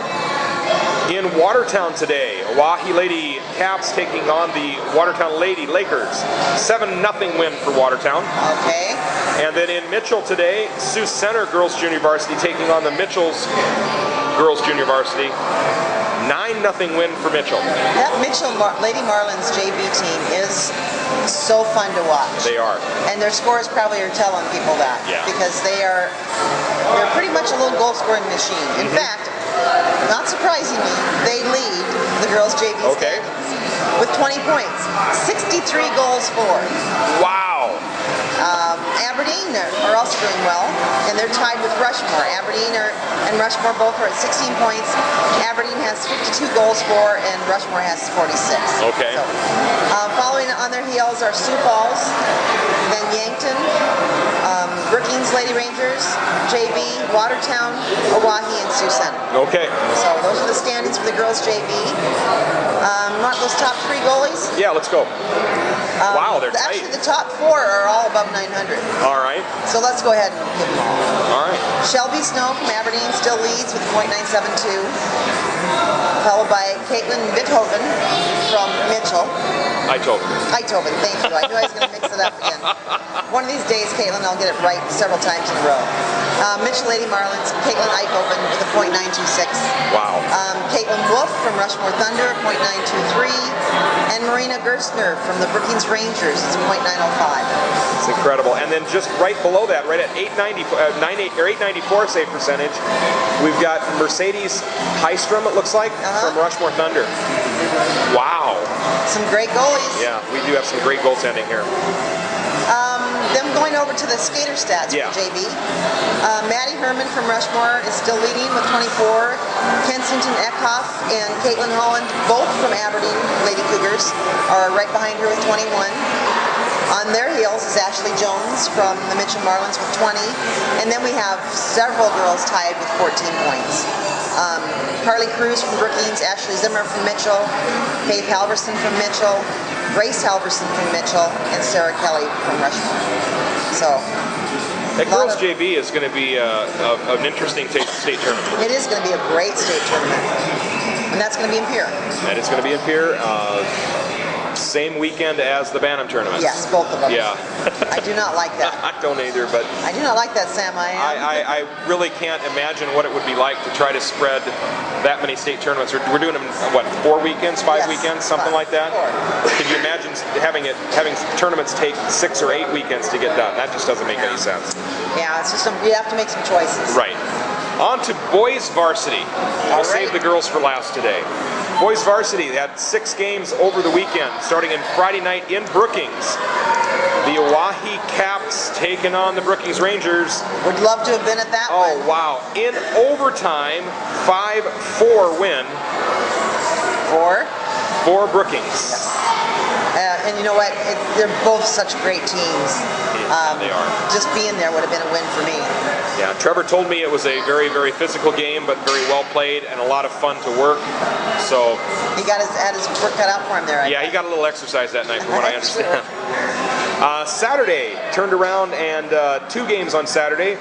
In Watertown today, Oahe Lady Caps taking on the Watertown Lady Lakers. 7-0 win for Watertown. Okay. And then in Mitchell today, Sioux Center Girls Junior Varsity taking on the Mitchell's Girls Junior Varsity. 9-0 win for Mitchell. That Lady Marlins JV team is so fun to watch. They are. And their scores probably are telling people that. Yeah. Because they're pretty much a little goal scoring machine. In fact, not surprisingly, they lead the girls JV standings with 20 points. 63 goals for. Wow. Aberdeen are also doing well, and they're tied with Rushmore. Aberdeen and Rushmore both are at 16 points. Aberdeen has 52 goals for, and Rushmore has 46. Okay. So, following on their heels are Sioux Falls, then Yankton, Brookings Lady Rangers, JV, Watertown, Oahe, and Sioux Center. Okay. So those are the standings for the girls JV. Want those top 3 goalies? Yeah, let's go. Wow, they're tight. Actually, the top 4 are all above 900. All right. So let's go ahead and give them all. All right. Shelby Snow from Aberdeen still leads with .972, followed by Caitlin Bithoven from Mitchell. Eitoven, thank you. I knew I was going to mix it up again. One of these days, Caitlin, I'll get it right several times in a row. Mitchell Lady Marlins, Caitlin Eitoven with a .926. Wow. Caitlin Wolf from Rushmore Thunder, .923. And Marina Gerstner from the Brookings Rangers, it's .905. It's incredible. And then just right below that, right at 894 save percentage, we've got Mercedes Heistrom, it looks like, from Rushmore Thunder. Wow. Some great goalies. Yeah, we do have some great goaltending here. Them going over to the skater stats for JV. Maddie Herman from Rushmore is still leading with 24. Kensington Eckhoff and Caitlin Holland, both from Aberdeen Lady Cougars, are right behind her with 21. On their heels is Ashley Jones from the Mitchell Marlins with 20. And then we have several girls tied with 14 points. Carly Cruz from Brookings, Ashley Zimmer from Mitchell, Faith Halverson from Mitchell, Grace Halverson from Mitchell, and Sarah Kelly from Rushmore. So, that girls JV is going to be an interesting state tournament. It is going to be a great state tournament, and that's going to be in Pierre. And it's going to be in Pierre. Same weekend as the Bantam tournament. Yes, both of them. Yeah. I do not like that. I don't either, but I do not like that, Sam. I really can't imagine what it would be like to try to spread that many state tournaments. We're doing them, what, 4 weekends, 5 weekends, something like that? 4. Can you imagine having tournaments take 6 or 8 weekends to get done? That just doesn't make any sense. Yeah, it's just you have to make some choices. Right. On to boys varsity. We'll save the girls for last today. Boys varsity, they had 6 games over the weekend, starting in Friday night in Brookings. The Oahe Caps taking on the Brookings Rangers. Would love to have been at that one. Oh, wow. In overtime, 5-4 win. For Brookings. And you know what? They're both such great teams. They are. Just being there would have been a win for me. Yeah, Trevor told me it was a very, very physical game, but very well played and a lot of fun to work. So he had his work cut out for him there. Yeah, he got a little exercise that night, from what I understand. Saturday turned around, and 2 games on Saturday.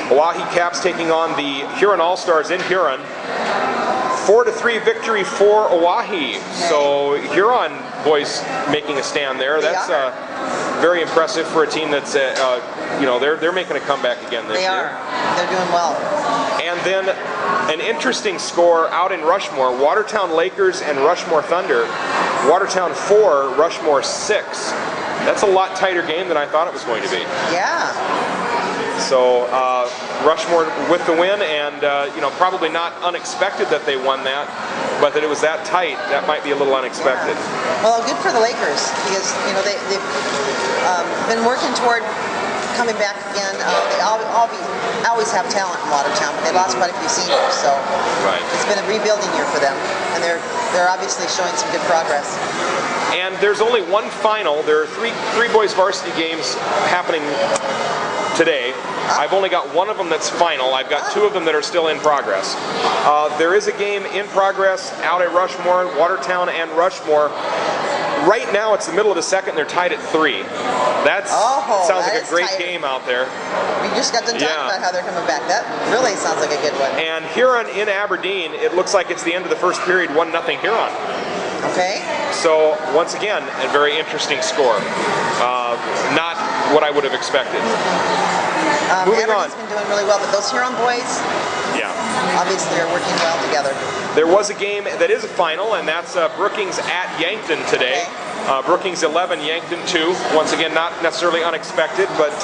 Oahe Caps taking on the Huron All-Stars in Huron. 4-3 victory for Oahe. So Huron boys making a stand there. That's very impressive for a team that's they're making a comeback again this year. They are. They're doing well. And then an interesting score out in Rushmore. Watertown Lakers and Rushmore Thunder. Watertown 4, Rushmore 6. That's a lot tighter game than I thought it was going to be. Yeah. So Rushmore with the win, and probably not unexpected that they won that, but that it was that tight, that might be a little unexpected. Yeah. Well, good for the Lakers, because they've been working toward coming back again. They always have talent in Watertown, but they lost quite a few seniors, so it's been a rebuilding year for them, and they're obviously showing some good progress. And there's only one final. There are three boys varsity games happening today. I've only got one of them that's final. I've got 2 of them that are still in progress. There is a game in progress out at Rushmore, Watertown and Rushmore. Right now it's the middle of the second, they're tied at 3. That sounds like a great game out there. We just got to talk about how they're coming back. That really sounds like a good one. And Huron in Aberdeen, it looks like it's the end of the first period, 1-0 Huron. Okay. So once again, a very interesting score. Not what I would have expected. Moving on. Aberdeen's been doing really well, but those Huron boys, Yeah. obviously, are working well together. There was a game that is a final, and that's Brookings at Yankton today. Brookings 11, Yankton 2. Once again, not necessarily unexpected, but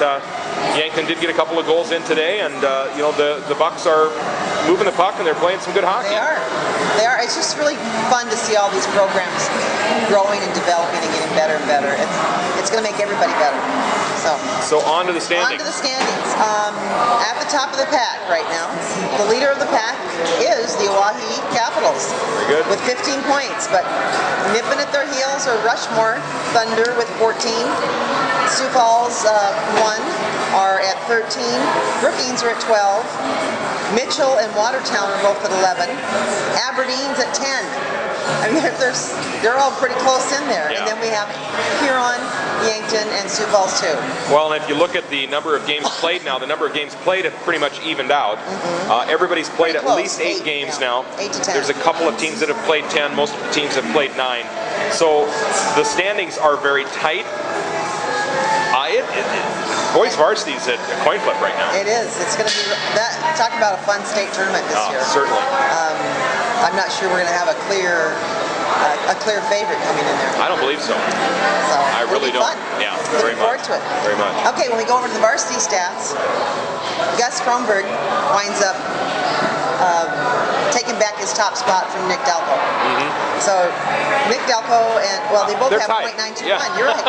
Yankton did get a couple of goals in today, and you know, the Bucks are moving the puck and they're playing some good hockey. They are. They are. It's just really fun to see all these programs growing and developing and getting better and better. It's going to make everybody better. So on to the standings. On to the standings. At the top of the pack right now, the leader of the pack is the Oahe Capitals. Very good. With 15 points, but nipping at their heels are Rushmore Thunder with 14. Sioux Falls 1 are at 13. Brookings are at 12. Mitchell and Watertown are both at 11. Aberdeen's at 10. I mean, they're all pretty close in there. Yeah. And then we have Huron, Yankton, and Sioux Falls too. Well, and if you look at the number of games played now, the number of games played have pretty much evened out. Everybody's played at least 8 games now. 8 to 10. There's a couple of teams that have played 10. Most of the teams have played 9. So the standings are very tight. Boys varsity's at a coin flip right now. It is. It's going to be that. Talk about a fun state tournament this year. Certainly. I'm not sure we're going to have a clear favorite coming in there. I don't believe so. So I really don't. fun. Yeah, Looking very forward much. to it. Very much. Okay, when we go over to the varsity stats, Gus Kronberg winds up taking back his top spot from Nick Dalco. So Nick Dalco and, well, they both They're have tied. .921. Yeah. You're right.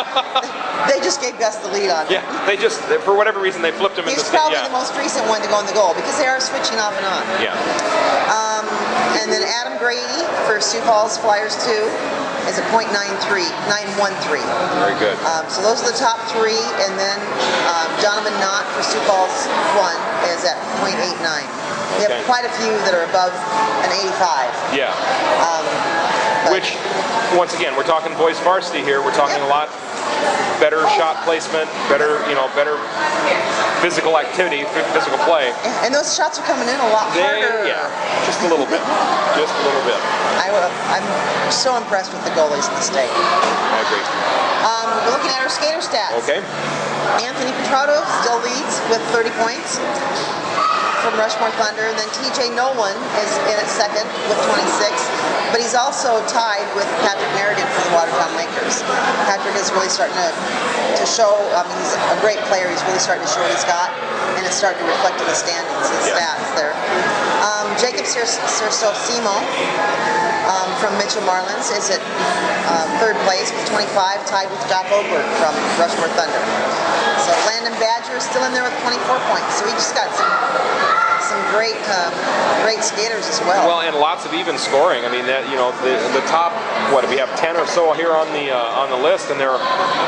They just gave Gus the lead on it. Yeah, they just, for whatever reason, they flipped him in He's the probably yeah. the most recent one to go in the goal because they are switching off and on. Yeah. And then Adam Grady for Sioux Falls Flyers 2 is a .913. Very good. So those are the top 3, and then Donovan Knott for Sioux Falls 1 is at .89. We have quite a few that are above an 85. Yeah. Which, once again, we're talking boys varsity here. We're talking a lot better shot placement, better physical activity, physical play. And those shots are coming in a lot harder. Yeah, just a little bit. Just a little bit. I'm so impressed with the goalies in the state. I agree. We're looking at our skater stats. Okay. Anthony Petrato still leads with 30 points from Rushmore Thunder, and then TJ Nolan is in at second with 26, but he's also tied with Patrick Meriden for the Watertown Makers. Patrick is really starting to show, I mean, he's a great player, he's really starting to show what he's got, and it's starting to reflect in the standings, his stats there. Jacob Simo from Mitchell Marlins is at third place with 25, tied with Doc Oberg from Rushmore Thunder. So Landon Badger is still in there with 24 points, so he just got some great skaters as well. Well, and lots of even scoring. I mean, that, you know, the top, what, we have 10 or so here on the list, and they're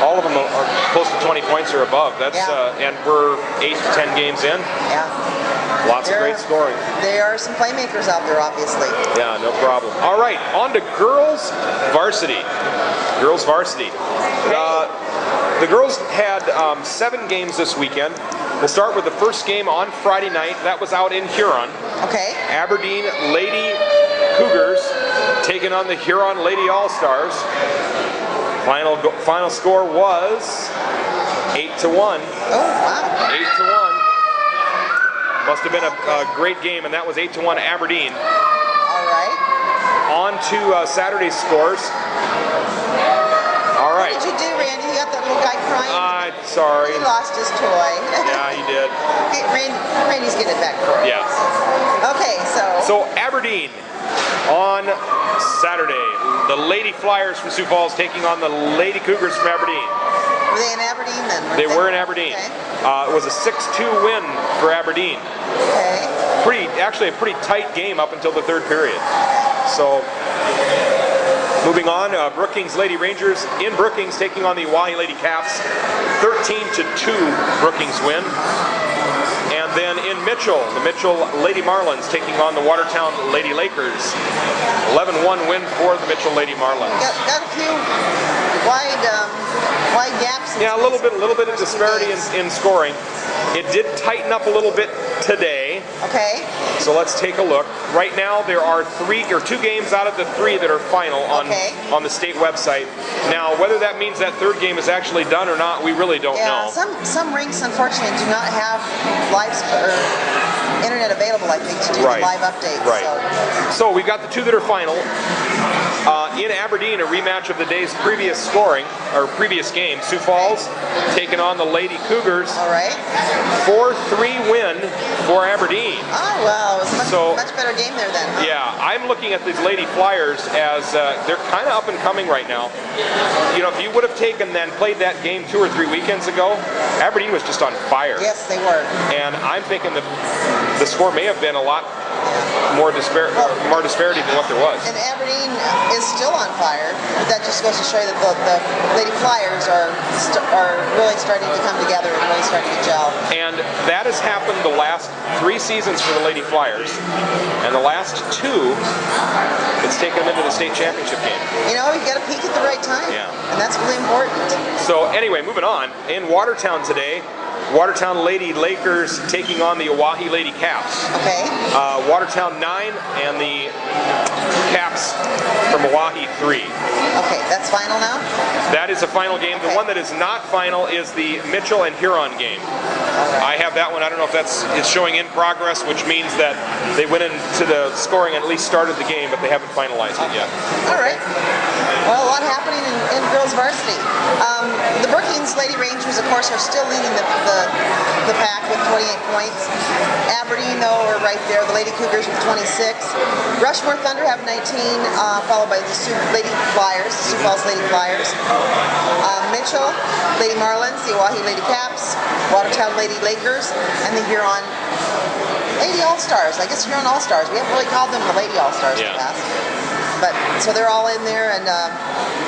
all of them are close to 20 points or above. That's and we're 8 to 10 games in. Yeah. Lots of great scoring. There are some playmakers out there, obviously. Yeah, no problem. All right, on to girls varsity. Girls varsity. The girls had 7 games this weekend. We'll start with the first game on Friday night. That was out in Huron. Okay. Aberdeen Lady Cougars taking on the Huron Lady All-Stars. Final score was 8-1. Oh, wow. 8-1. Must have been a great game, and that was 8-1 Aberdeen. All right. On to Saturday's scores. All right. What did you do, Randy? You got that little guy crying? Sorry. He lost his toy. Yeah, he did. Okay, Randy's getting it back for us. Yeah. Okay, So Aberdeen on Saturday. The Lady Flyers from Sioux Falls taking on the Lady Cougars from Aberdeen. Were they in Aberdeen then? They were in Aberdeen. Okay. It was a 6-2 win for Aberdeen. Okay. Actually a pretty tight game up until the third period. So, moving on, Brookings Lady Rangers in Brookings taking on the Oahe Lady Caps. 13-2 Brookings win. And then in Mitchell, the Mitchell Lady Marlins taking on the Watertown Lady Lakers. 11-1 win for the Mitchell Lady Marlins. Got a few wide gaps. Yeah, a little bit of disparity in scoring. It did tighten up a little bit today. Okay. So let's take a look. Right now there are 2 games out of the 3 that are final on the state website. Now whether that means that 3rd game is actually done or not, we really don't know. Some rinks unfortunately do not have live internet available, I think, to do the live updates. Right. So we've got the 2 that are final. In Aberdeen, a rematch of the day's previous game. Sioux Falls taking on the Lady Cougars. All right. 4-3 win for Aberdeen. Oh, well, it was a much better game there then. Huh? Yeah, I'm looking at these Lady Flyers as they're kind of up and coming right now. You know, if you would have taken and played that game 2 or 3 weekends ago, Aberdeen was just on fire. Yes, they were. And I'm thinking that the score may have been a lot more disparity than what there was. And Aberdeen is still on fire. That just goes to show you that the Lady Flyers are really starting to come together and really starting to gel. And that has happened the last 3 seasons for the Lady Flyers. And the last 2, it's taken them into the state championship game. You know, you got to peak at the right time. Yeah. And that's really important. So anyway, moving on. In Watertown today, Watertown Lady Lakers taking on the Oahe Lady Caps. Okay. Watertown 9 and the Caps from Oahe 3. Okay, that's final now? That is a final game. Okay. The one that is not final is the Mitchell and Huron game. Right. I have that one. I don't know if it's showing in progress, which means that they went into the scoring and at least started the game, but they haven't finalized it yet. All right. Well, a lot happening in girls varsity. The Brookings Lady Rangers, of course, are still leading the pack with 28 points. Aberdeen, though, are right there. The Lady Cougars with 26. Rushmore Thunder have 19, followed by the Sioux Lady Flyers, the Sioux Falls Lady Flyers. Mitchell, Lady Marlins, the Oahe Lady Caps, Watertown Lady Lakers, and the Huron Lady All-Stars. I guess Huron All-Stars. We haven't really called them the Lady All-Stars in the past. But, so they're all in there, and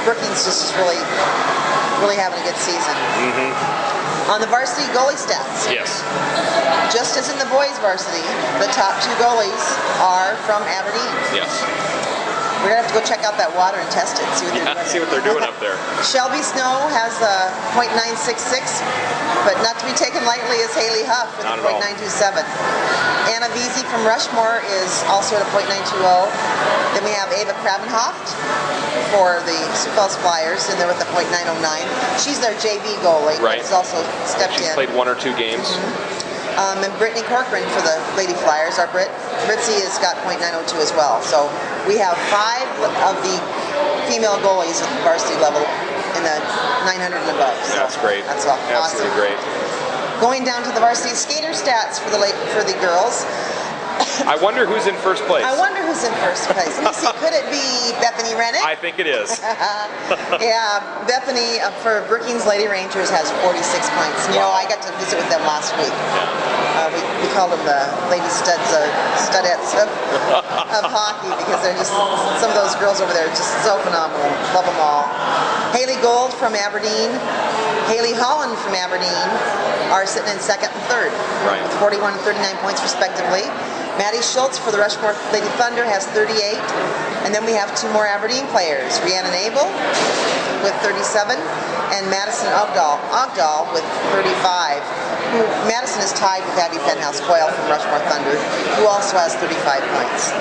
Brookings just is really having a good season. On the varsity goalie stats. Yes. Just as in the boys varsity, the top 2 goalies are from Aberdeen. Yes. We're going to have to go check out that water and test it, see what they're doing. See what they're doing up there. Shelby Snow has a .966, but not to be taken lightly is Haley Huff with a .927. Anna Veazey from Rushmore is also at a .920. Then we have Ava Kravenhoft for the Sioux Falls Flyers, and they're with a .909. She's their JV goalie. Right. She's also stepped in. She's played 1 or 2 games. And Brittany Corcoran for the Lady Flyers. Our Britzy has got .902 as well. So we have 5 of the female goalies at the varsity level in the 900 and above. So that's great. That's awesome. Absolutely great. Going down to the varsity skater stats for the girls. I wonder who's in first place. I wonder who's in first place. Let me see. Could it be Bethany Rennick? I think it is. Yeah, Bethany for Brookings Lady Rangers has 46 points. You know, I got to visit with them last week. Yeah. We called them the Lady Studettes of hockey because they're just, some of those girls over there are just so phenomenal. Love them all. Haley Gold from Aberdeen, Haley Holland from Aberdeen are sitting in 2nd and 3rd with 41 and 39 points respectively. Maddie Schultz for the Rushmore Lady Thunder has 38. And then we have 2 more Aberdeen players. Rhiannon Abel with 37 and Madison Ogdahl with 35. Madison is tied with Abby Penhouse Coyle from Rushmore Thunder, who also has 35 points.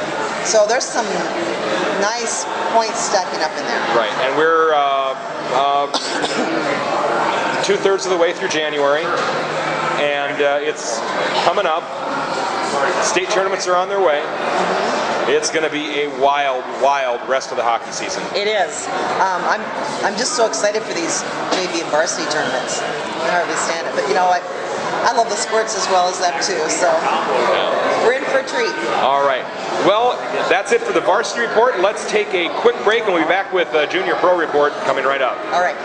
So there's some nice points stacking up in there. Right, and we're 2/3 of the way through January, and it's coming up. State tournaments are on their way. It's going to be a wild, wild rest of the hockey season. It is. I'm just so excited for these JV and varsity tournaments. I hardly stand it, but you know what? I love the sports as well as them too. So we're in for a treat. All right. Well, that's it for the Varsity Report. Let's take a quick break, and we'll be back with Junior Pro Report coming right up. All right.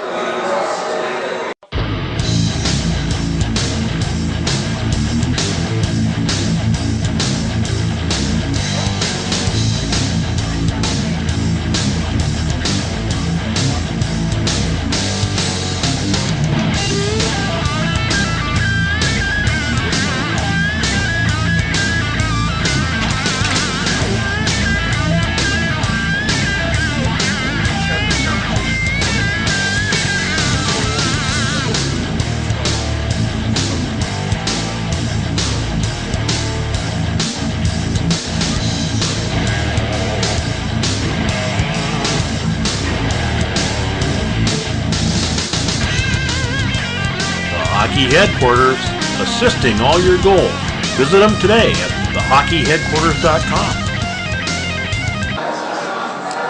Hockey Headquarters, assisting all your goals. Visit them today at thehockeyheadquarters.com.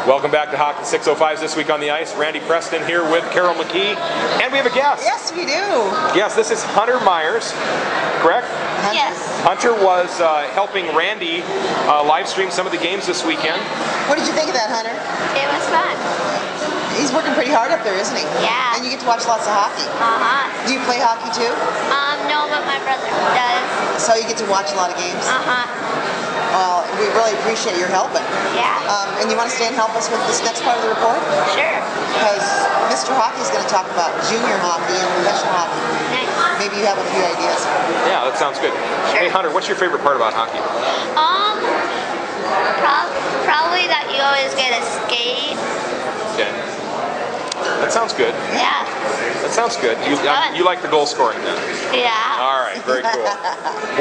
Welcome back to Hockey 605s this week on the ice. Randy Preston here with Carol McKee, and we have a guest. Yes, we do. Yes, this is Hunter Meyers, correct? Yes. Hunter was helping Randy live stream some of the games this weekend. What did you think of that, Hunter? It was fun. He's working pretty hard up there, isn't he? Yeah. And you get to watch lots of hockey. Do you play hockey too? No, but my brother does. So you get to watch a lot of games? Well, we really appreciate your helping. Yeah. And you want to stay and help us with this next part of the report? Sure. Because Mr. Hockey's going to talk about junior hockey and professional hockey. Nice. Maybe you have a few ideas. Yeah, that sounds good. Sure. Hey, Hunter, what's your favorite part about hockey? Probably that you always get a skate. Okay. That sounds good. Yeah. That sounds good. You like the goal scoring then? Yeah. All right, very cool.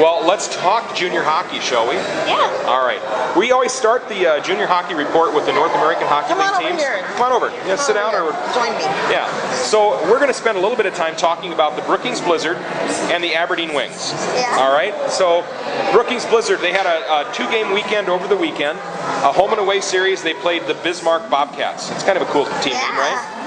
Well, let's talk junior hockey, shall we? Yeah. All right. We always start the junior hockey report with the North American Hockey League teams. Come on over here. Come on over. Yeah, sit down or join me. yeah. So we're going to spend a little bit of time talking about the Brookings Blizzard and the Aberdeen Wings. Yeah. All right. So Brookings Blizzard, they had a two-game weekend over the weekend, a home and away series. They played the Bismarck Bobcats. It's kind of a cool team name, right?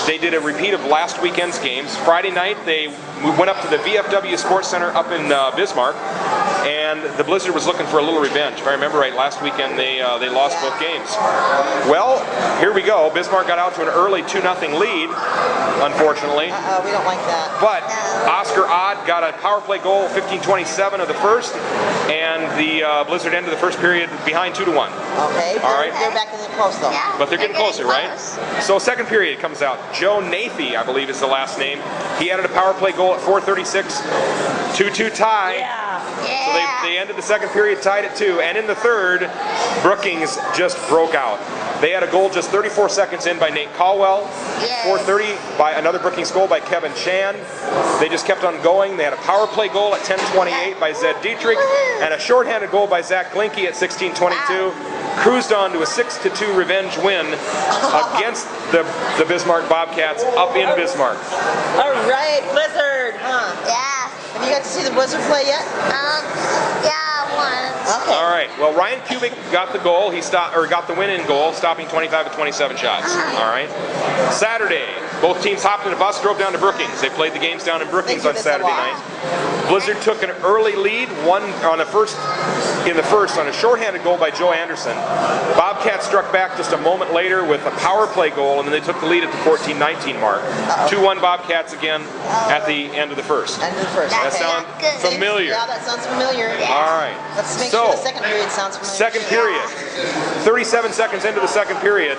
They did a repeat of last weekend's games. Friday night, we went up to the VFW Sports Center up in Bismarck, and the Blizzard was looking for a little revenge. If I remember right, last weekend they lost both games. Well, here we go. Bismarck got out to an early 2-0 lead, unfortunately. We don't like that. But Oscar Odd got a power play goal, 15:27 of the first, and the Blizzard ended the first period behind 2-1. Okay. All right. They're back in the close though. Yeah. But they're getting closer, right? close. So second period comes out. Joe Nathy, I believe is the last name. He added a power play goal at 4:36, 2-2 tie. So they ended the second period tied at 2, and in the third, Brookings just broke out. They had a goal just 34 seconds in by Nate Caldwell. 4:30 by another Brookings goal by Kevin Chan. They just kept on going. They had a power play goal at 10:28 by Zed Dietrich, and a shorthanded goal by Zach Glinke at 16:22. Cruised on to a 6-2 revenge win against the Bismarck Bobcats up in Bismarck. All right, Blizzard. Yeah. Have you got to see the Blizzard play yet? Yeah, once. Okay. All right. Well, Ryan Kubik got the goal. He got the win in goal, stopping 25 of 27 shots. All right. Saturday, both teams hopped in a bus, drove down to Brookings. They played the games down in Brookings on Saturday night. Blizzard took an early lead, won in the first on a shorthanded goal by Joe Anderson. Bobcats struck back just a moment later with a power play goal, and then they took the lead at the 14-19 mark. 2-1 Bobcats again at the end of the first. End of the first. That Okay. sound familiar? Yeah, that sounds familiar. All right. Let's make sure the second period sounds familiar. Second period. 37 seconds into the second period,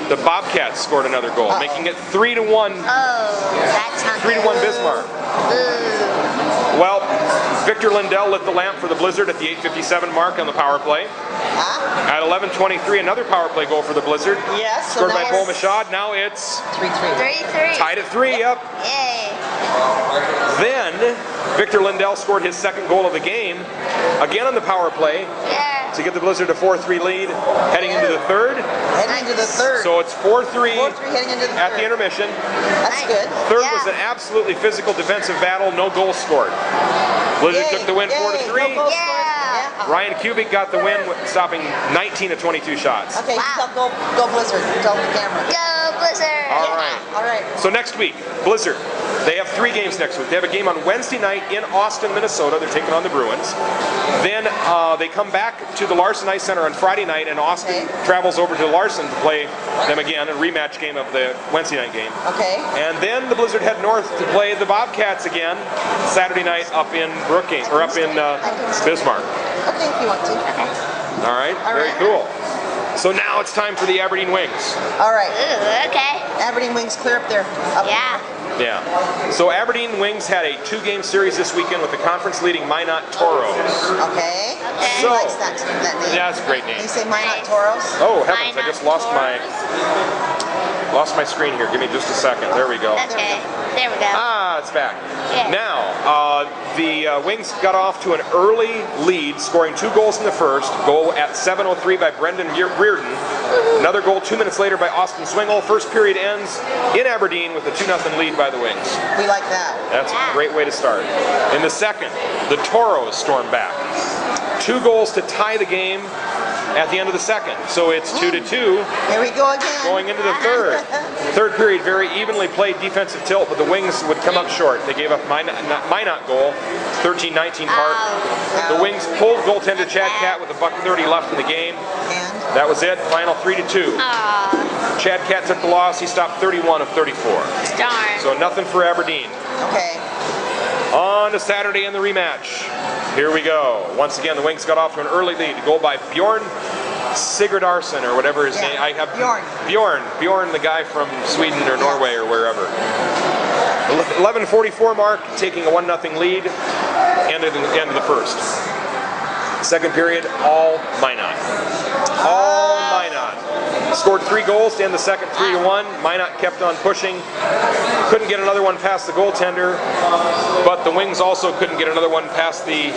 the Bobcats scored another goal, making it 3-1. Oh, that sounds 3-1 Bismarck. Well, Victor Lindell lit the lamp for the Blizzard at the 8:57 mark on the power play. At 11:23, another power play goal for the Blizzard. Yes. Scored by Paul Machad. Now it's 3-3. 3-3. tied at 3. Yep. Yay. Then Victor Lindell scored his second goal of the game, again on the power play, Yeah. to give the Blizzard a 4-3 lead, heading into the third. Heading into the third. So it's 4-3 4-3 heading into the at third. the intermission. That's good. Third Yeah. was an absolutely physical defensive battle, no goals scored. Blizzard Yay, took the win yay, 4-3. no goals Yeah. scored. Ryan Kubik got the win, stopping 19 of 22 shots. Okay, Wow. go Blizzard. Tell the camera. Go Blizzard. All right. All right. So next week, Blizzard, they have 3 games next week. They have a game on Wednesday night in Austin, Minnesota. They're taking on the Bruins. Then they come back to the Larson Ice Center on Friday night, and Austin travels over to Larson to play them again, a rematch game of the Wednesday night game. Okay. And then the Blizzard head north to play the Bobcats again Saturday night up in Brookings, or up in Bismarck. Okay, if you want to. All right, very cool. So now it's time for the Aberdeen Wings. All right. Ooh, okay. Aberdeen Wings clear up there. Up Yeah. Yeah. So Aberdeen Wings had a 2-game series this weekend with the conference leading Minot Toros. Okay. Okay. So- Who likes that name? Yeah, that's a great name. You say Minot Toros? Oh heavens! I just lost Toros. my screen here. Give me just a second. There we go. Okay. There we go. Ah, it's back. Yeah. Now, the Wings got off to an early lead, scoring 2 goals in the first. Goal at 7:03 by Brendan Reardon. Another goal 2 minutes later by Austin Swingle. First period ends in Aberdeen with a 2-0 lead by the Wings. We like that. That's a great way to start. In the second, the Toros storm back. 2 goals to tie the game at the end of the second. So it's 2-2. Here we go again. Going into the third. Third period, very evenly played defensive tilt, but the Wings would come up short. They gave up Minot goal, 13-19 part. The Wings pulled goaltender Chad Catt with $1.30 left in the game. And That was it. Final 3-2. Chad Catt took the loss. He stopped 31 of 34. Darn. So nothing for Aberdeen. okay. On to Saturday in the rematch. Here we go. Once again, the Wings got off to an early lead. A goal by Bjorn Sigurdarsson, or whatever his name. I have Bjorn. Bjorn, the guy from Sweden or Norway or wherever. 11:44 mark, taking a 1-0 lead. End of the first. Second period, all Minot. All Minot. Scored 3 goals to end the second, 3-1. Minot kept on pushing. Couldn't get another one past the goaltender, but the Wings also couldn't get another one past the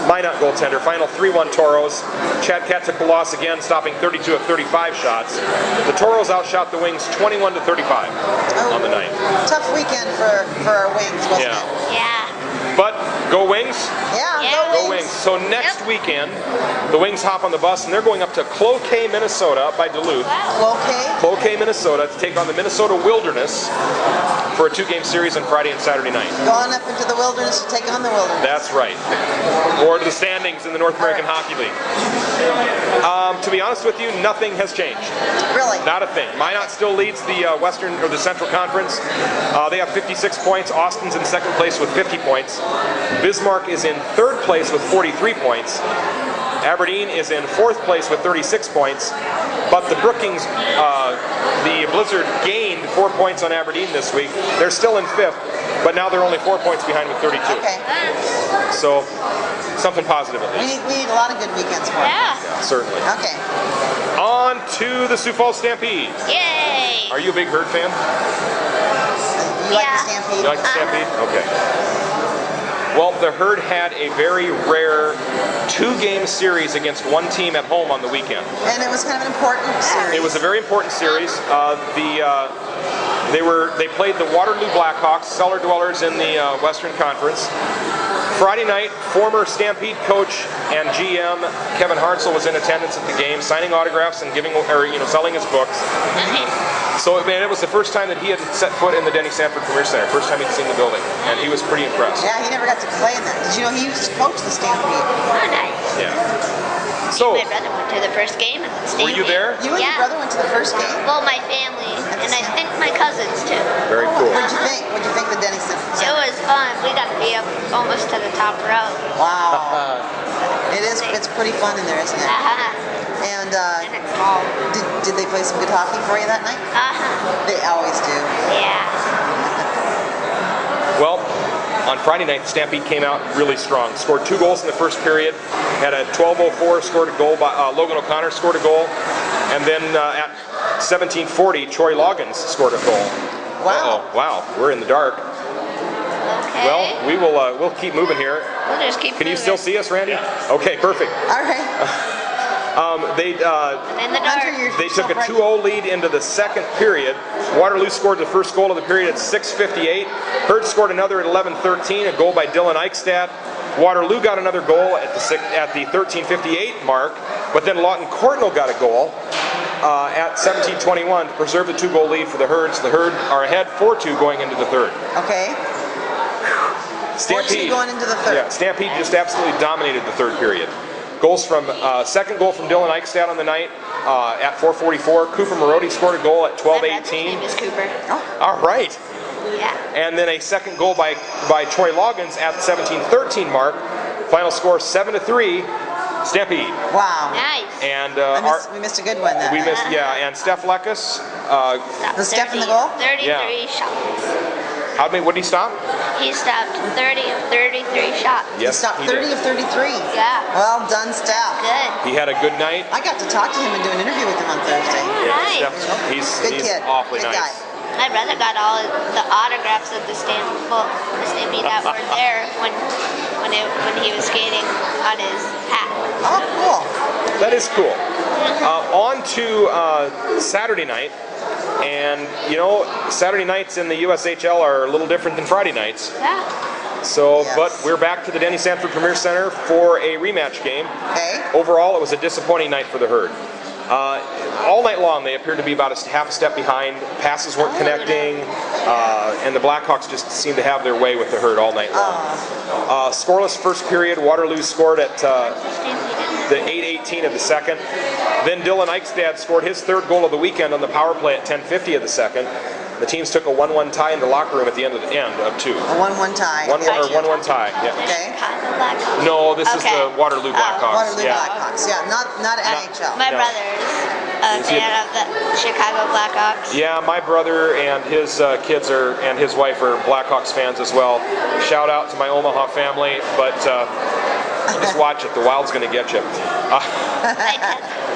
Minot goaltender. Final 3-1 Toros. Chad Catt took the loss again, stopping 32 of 35 shots. The Toros outshot the Wings 21-35 on the night. Tough weekend for our Wings, wasn't it? Yeah. But go Wings. Yeah, Yeah. go Go Wings. Wings. So next weekend, the Wings hop on the bus and they're going up to Cloquet, Minnesota, up by Duluth. Okay. Cloquet, Minnesota, to take on the Minnesota Wilderness for a 2-game series on Friday and Saturday night. Going up into the wilderness to take on the wilderness. That's right. Or to the standings in the North American Hockey League. To be honest with you, nothing has changed. Really? Not a thing. Minot still leads the Western or the Central Conference. They have 56 points. Austin's in second place with 50 points. Bismarck is in third place with 43 points. Aberdeen is in fourth place with 36 points. But the Brookings, the Blizzard gained 4 points on Aberdeen this week. They're still in fifth, but now they're only 4 points behind with 32. Okay. So something positive at least. We need a lot of good weekends for it. Yeah. Yeah, certainly. Okay. On to the Sioux Falls Stampede. Yay. Are you a big Herd fan? You like Yeah. the Stampede? You like the Stampede? Okay. Well, the Herd had a very rare 2-game series against one team at home on the weekend. And it was kind of an important series. It was a very important series. They played the Waterloo Blackhawks, cellar dwellers in the Western Conference. Friday night, former Stampede coach and GM Kevin Hartzell was in attendance at the game, signing autographs and selling his books. So it was the first time that he had set foot in the Denny Sanford Premier Center, first time he'd seen the building, and he was pretty impressed. Yeah, he never got to play in that. Did you know he used to coach the Stampede? Oh, nice. Yeah. So, My brother went to the first game. were you there? You and your Yeah. brother went to the first game? Well, my family, and I think my cousins too. Very cool. What'd you think? What'd you think of the Denny Center? It was fun. We got to be up almost to the top row. Wow. It's pretty fun in there, isn't it? And And it's small. did they play some good hockey for you that night? They always do. Yeah. Well, on Friday night, the Stampede came out really strong. Scored 2 goals in the first period. Had a 12:04, scored a goal by Logan O'Connor, scored a goal. And then at 17:40, Troy Loggins scored a goal. Wow. Uh-oh, wow, we're in the dark. Okay. Well, we'll keep moving here. We'll just keep Can you moving. still see us, Randy? Okay, perfect. All right. They In the dark. Hunter, you're They so took a bright. 2-0 lead into the second period. Waterloo scored the first goal of the period at 6:58. Herd scored another at 11:13, a goal by Dylan Eichstadt. Waterloo got another goal at the 13:58 mark, but then Lawton Cordnell got a goal at 17:21 to preserve the 2-goal lead for the Herd. So the Herd are ahead 4-2 going into the third. Okay. 4-2 going into the third. Yeah, Stampede just absolutely dominated the third period. Goals from second goal from Dylan Eichstadt on the night at 4:44. Cooper Marodi scored a goal at My brother's name 12:18. is Cooper. All right. Yeah. And then a second goal by Troy Loggins at the 17:13 mark. Final score 7-3, Stampede. Wow. Nice. And We missed a good one then. we missed, yeah. And Steph Lekus, Was Steph in the goal? 33 shots. what did he stop? He stopped 30 of 33 shots. He stopped 30 did. of 33. Yeah. Well done, Steph. Good. He had a good night. I got to talk to him and do an interview with him on Thursday. Oh, nice. Steph, he's Good kid. awfully Good nice. guy. My brother got all the autographs of the Stampede that were there when he was skating on his hat. Oh, cool. That is cool. On to Saturday night. And, you know, Saturday nights in the USHL are a little different than Friday nights. Yeah. So, Yes. but we're back to the Denny Sanford Premier Center for a rematch game. Okay. Overall, it was a disappointing night for the Herd. All night long, they appeared to be about a half a step behind. Passes weren't connecting, and the Blackhawks just seemed to have their way with the Herd all night long. Scoreless first period. Waterloo scored at the 8:18 of the second. Then Dylan Eichstad scored his third goal of the weekend on the power play at 10:50 of the second. The teams took a 1-1 tie in the locker room at the end of two. A 1-1 tie. 1-1 tie. Yeah. Okay. No, this is the Waterloo Blackhawks. Waterloo yeah. Blackhawks. Yeah, not NHL. My No. brother's a fan of the Chicago Blackhawks. Yeah, my brother and his kids and his wife are Blackhawks fans as well. Shout out to my Omaha family, but just watch it. The Wild's going to get you.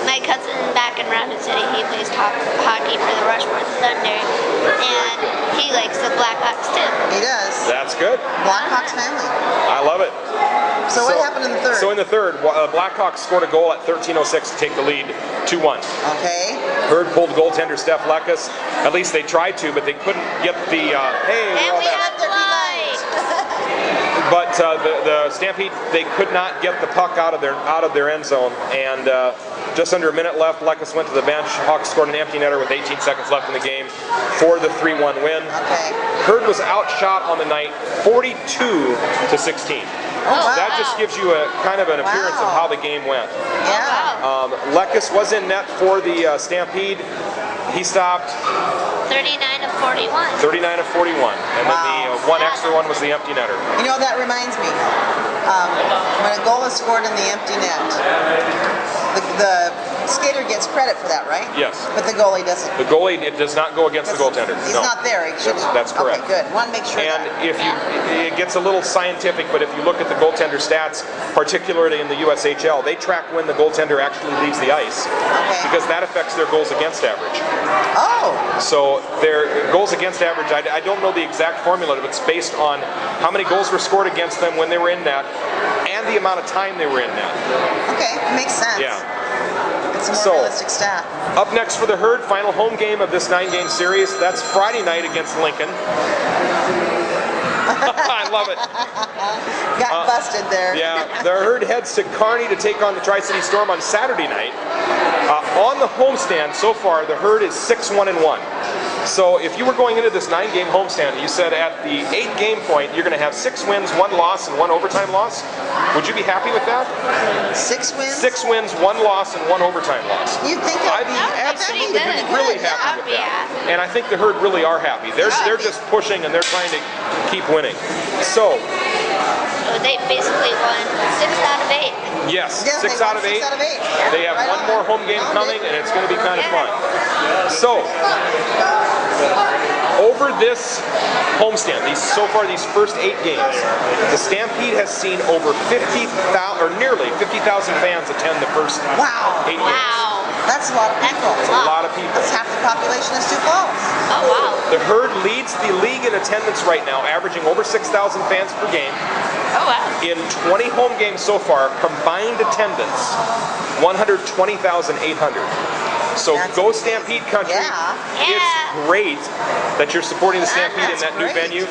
My cousin back in Rapid City, he plays hockey for the Rushmore Thunder, and he likes the Blackhawks too. He does. That's good. Blackhawks family. I love it. So what happened in the third? So in the third, Blackhawks scored a goal at 13:06 to take the lead, 2-1. Okay. Herd pulled goaltender Steph Lekas. At least they tried to, but they couldn't get the And we have the light. But the Stampede, they could not get the puck out of their end zone, and just under a minute left, Lekas went to the bench. Hawks scored an empty netter with 18 seconds left in the game for the 3-1 win. Okay. Herd was outshot on the night 42-16. Oh, So wow. that just gives you a kind of an appearance of how the game went. Yeah. Lekas was in net for the Stampede. He stopped 39 of 41. 39 of 41, and then the one extra one was the empty netter. You know, that reminds me. When a goal is scored in the empty net, the skater gets credit for that, right? Yes. But the goalie doesn't. The goalie, it does not go against the goaltender. He's No. not there. He shouldn't. That's correct. Okay, good. Want to make sure And that. if you, it gets a little scientific, but if you look at the goaltender stats, particularly in the USHL, they track when the goaltender actually leaves the ice, because that affects their goals against average. Oh. So their goals against average, I don't know the exact formula, but it's based on how many goals were scored against them when they were in net, and the amount of time they were in net. Okay, makes sense. Yeah. It's a more So, realistic stat. Up next for the Herd, final home game of this 9-game series. That's Friday night against Lincoln. I love it. Got busted there. Yeah, the Herd heads to Kearney to take on the Tri-City Storm on Saturday night. On the homestand, so far, the Herd is 6-1-1. So if you were going into this 9-game homestand, you said at the 8-game point, you're going to have 6 wins, 1 loss, and 1 overtime loss. Would you be happy with that? 6 wins? 6 wins, 1 loss, and 1 overtime loss. You'd think I'd be absolutely really happy with that. And I think the Herd really are happy. They're just pushing and they're trying to keep winning. So they basically won 6 out of 8. yes, Yeah, 6 out of 8. 6 out of 8. They have Right one on. more home game coming, and it's going to be kind of fun. So over this homestand, these first 8 games, the Stampede has seen over 50,000 or nearly 50,000 fans attend the first 8 games. Wow. That's a lot of people. That's a lot of people. That's half the population of Sioux Falls. Oh, wow. The Herd leads the league in attendance right now, averaging over 6,000 fans per game. Oh, wow. In 20 home games so far, combined attendance, 120,800. So That's go amazing. Stampede Country. Yeah. It's great that you're supporting the Stampede in That's that new great. venue.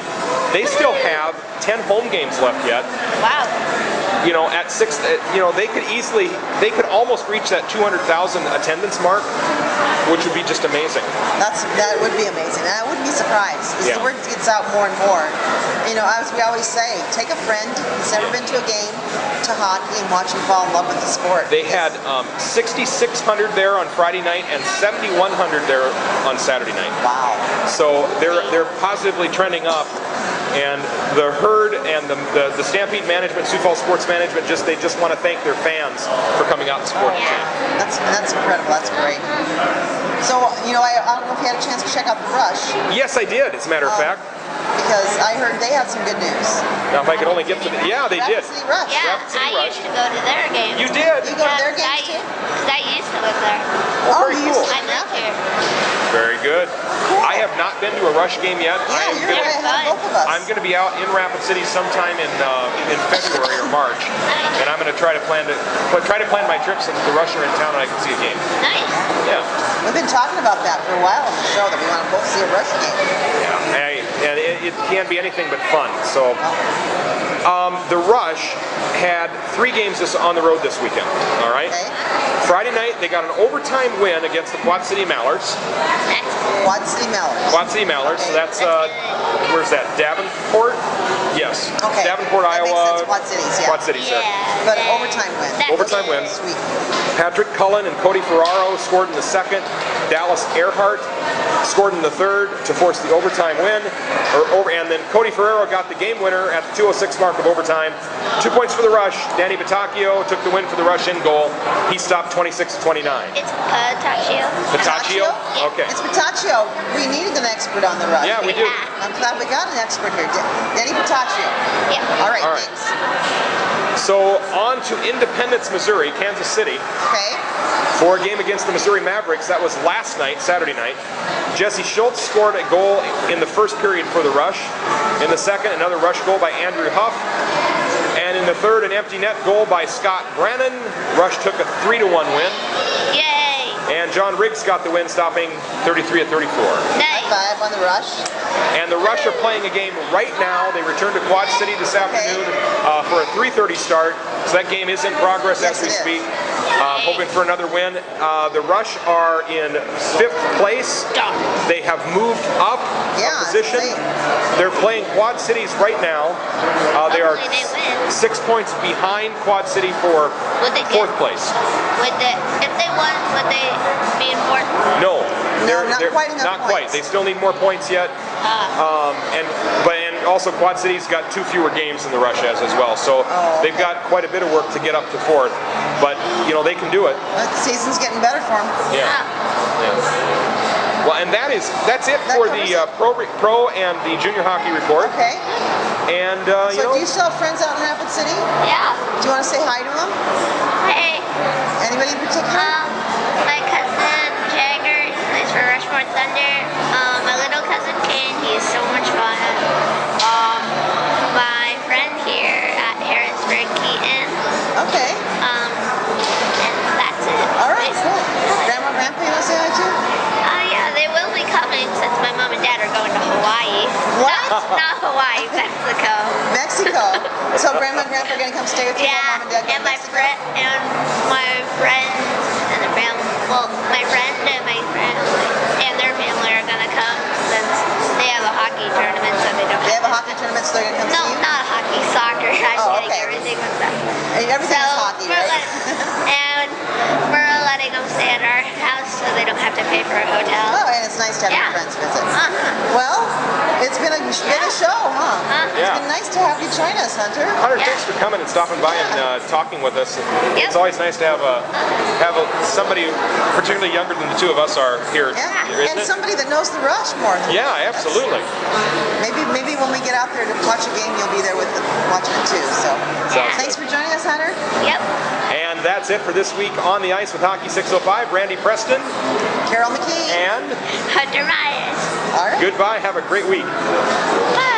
They still have 10 home games left yet. Wow. You know, at 6, you know, they could almost reach that 200,000 attendance mark, which would be just amazing. That would be amazing. And I wouldn't be surprised. As the word gets out more and more. You know, as we always say, take a friend who's never been to a game, to hockey, and watch him fall in love with the sport. They had 6,600 there on Friday night and 7,100 there on Saturday night. Wow. So they're positively trending up. And the Herd and the Stampede management, Sioux Falls Sports Management, they just want to thank their fans for coming out and supporting the team. That's incredible. That's great. So, you know, I don't know if you had a chance to check out the Rush. Yes, I did, as a matter of fact. Because I heard they had some good news. Now, if I could only get to the... Yeah, they did. Rapid City Rush. Yeah, Rapid City I Rush. used to go to their games. You did? You go to their games too? Because I used to live there. Oh, very you cool. used to I moved here. Very good. I have not been to a Rush game yet. Yeah, you're way ahead of both of us. I'm going to be out in Rapid City sometime in February or March, and I'm going to try to plan my trips if the Rush are in town and I can see a game. Nice. Yeah. We've been talking about that for a while on the show, that we want to both see a Rush game. Yeah, and it can be anything but fun. So, the Rush had 3 games on the road this weekend. All right. Okay. Friday night they got an overtime win against the Quad City Mallards. Quad City Mallards. Quad City Mallards. So that's where's that? Davenport. Yes. Okay. Davenport, that Iowa. Makes sense. Quad Cities. Yeah. Quad Cities. Yeah. But overtime win. Overtime win. Sweet. Patrick Cullen and Cody Ferraro scored in the second. Dallas Earhart scored in the third to force the overtime win. And then Cody Ferraro got the game winner at the 2:06 mark of overtime. 2 points for the Rush. Danny Batacchio took the win for the Rush in goal. He stopped 26-29. It's Patacchio. Batacchio? Okay. It's Batacchio. We needed an expert on the Rush. Yeah, we do. I'm glad we got an expert here. Danny Batacchio. Yeah. All right, All right. thanks. So on to Independence, Missouri, Kansas City. Okay. For a game against the Missouri Mavericks. That was last night, Saturday night. Jesse Schultz scored a goal in the first period for the Rush. In the second, another Rush goal by Andrew Huff. And in the third, an empty net goal by Scott Brannon. Rush took a 3-1 win. Yay. And John Riggs got the win, stopping 33-34. Nice. 5 on the Rush. And the Rush are playing a game right now. They return to Quad City this afternoon for a 3:30 start. So that game is in progress as we speak. Hoping for another win. The Rush are in 5th place. They have moved up a position. They're playing Quad Cities right now. They are 6 points behind Quad City for 4th place. If they won, would they be in 4th? No. Not quite enough Not quite. points. They still need more points yet. And also Quad City's got 2 fewer games than the Rush has as well. So they've got quite a bit of work to get up to 4th. But you know they can do it. The season's getting better for them. Yeah. Well, and that's it for the pro and the junior hockey report. Okay. And So do you still have friends out in Rapid City? Yeah. Do you want to say hi to them? Hey. Anybody in particular? My cousin Jagger, he plays for Rushmore Thunder. My little cousin Kane, he's so much fun. My friend here at Harrisburg, Keaton. Okay. And that's it. All right, cool. Grandma, Grandpa, you want to say hi to? Yeah, they will be coming since my mom and dad are going to Hawaii. What? Not Hawaii, Mexico. Mexico. So Grandma and Grandpa are going to come stay with you? Yeah, Mom and Dad go and to my Mexico? friend and their family. Well, my friend and my family and their family are gonna come since they have a hockey tournament, so they don't. They have a hockey tournament, so they're going to come No, see you? not hockey, soccer. I'm getting okay. everything mixed up. Everything is hockey, right? And we're letting them stay at our house so they don't have to pay for a hotel. Oh, and it's nice to have your friends visit. Well, it's been a show, huh? It's been nice to have you join us, Hunter. Hunter, thanks for coming and stopping by and talking with us. It's always nice to have somebody, particularly younger than the two of us are here. Yeah, and somebody that knows the Rush more. Yeah, absolutely. Maybe when we get out there to watch a game, you'll be there with watching it too. So, thanks for joining us, Hunter. Yep. And that's it for this week on the Ice with Hockey 605. Randy Preston, Carol McKee, and Hunter Myers. All right. Goodbye. Have a great week. Bye.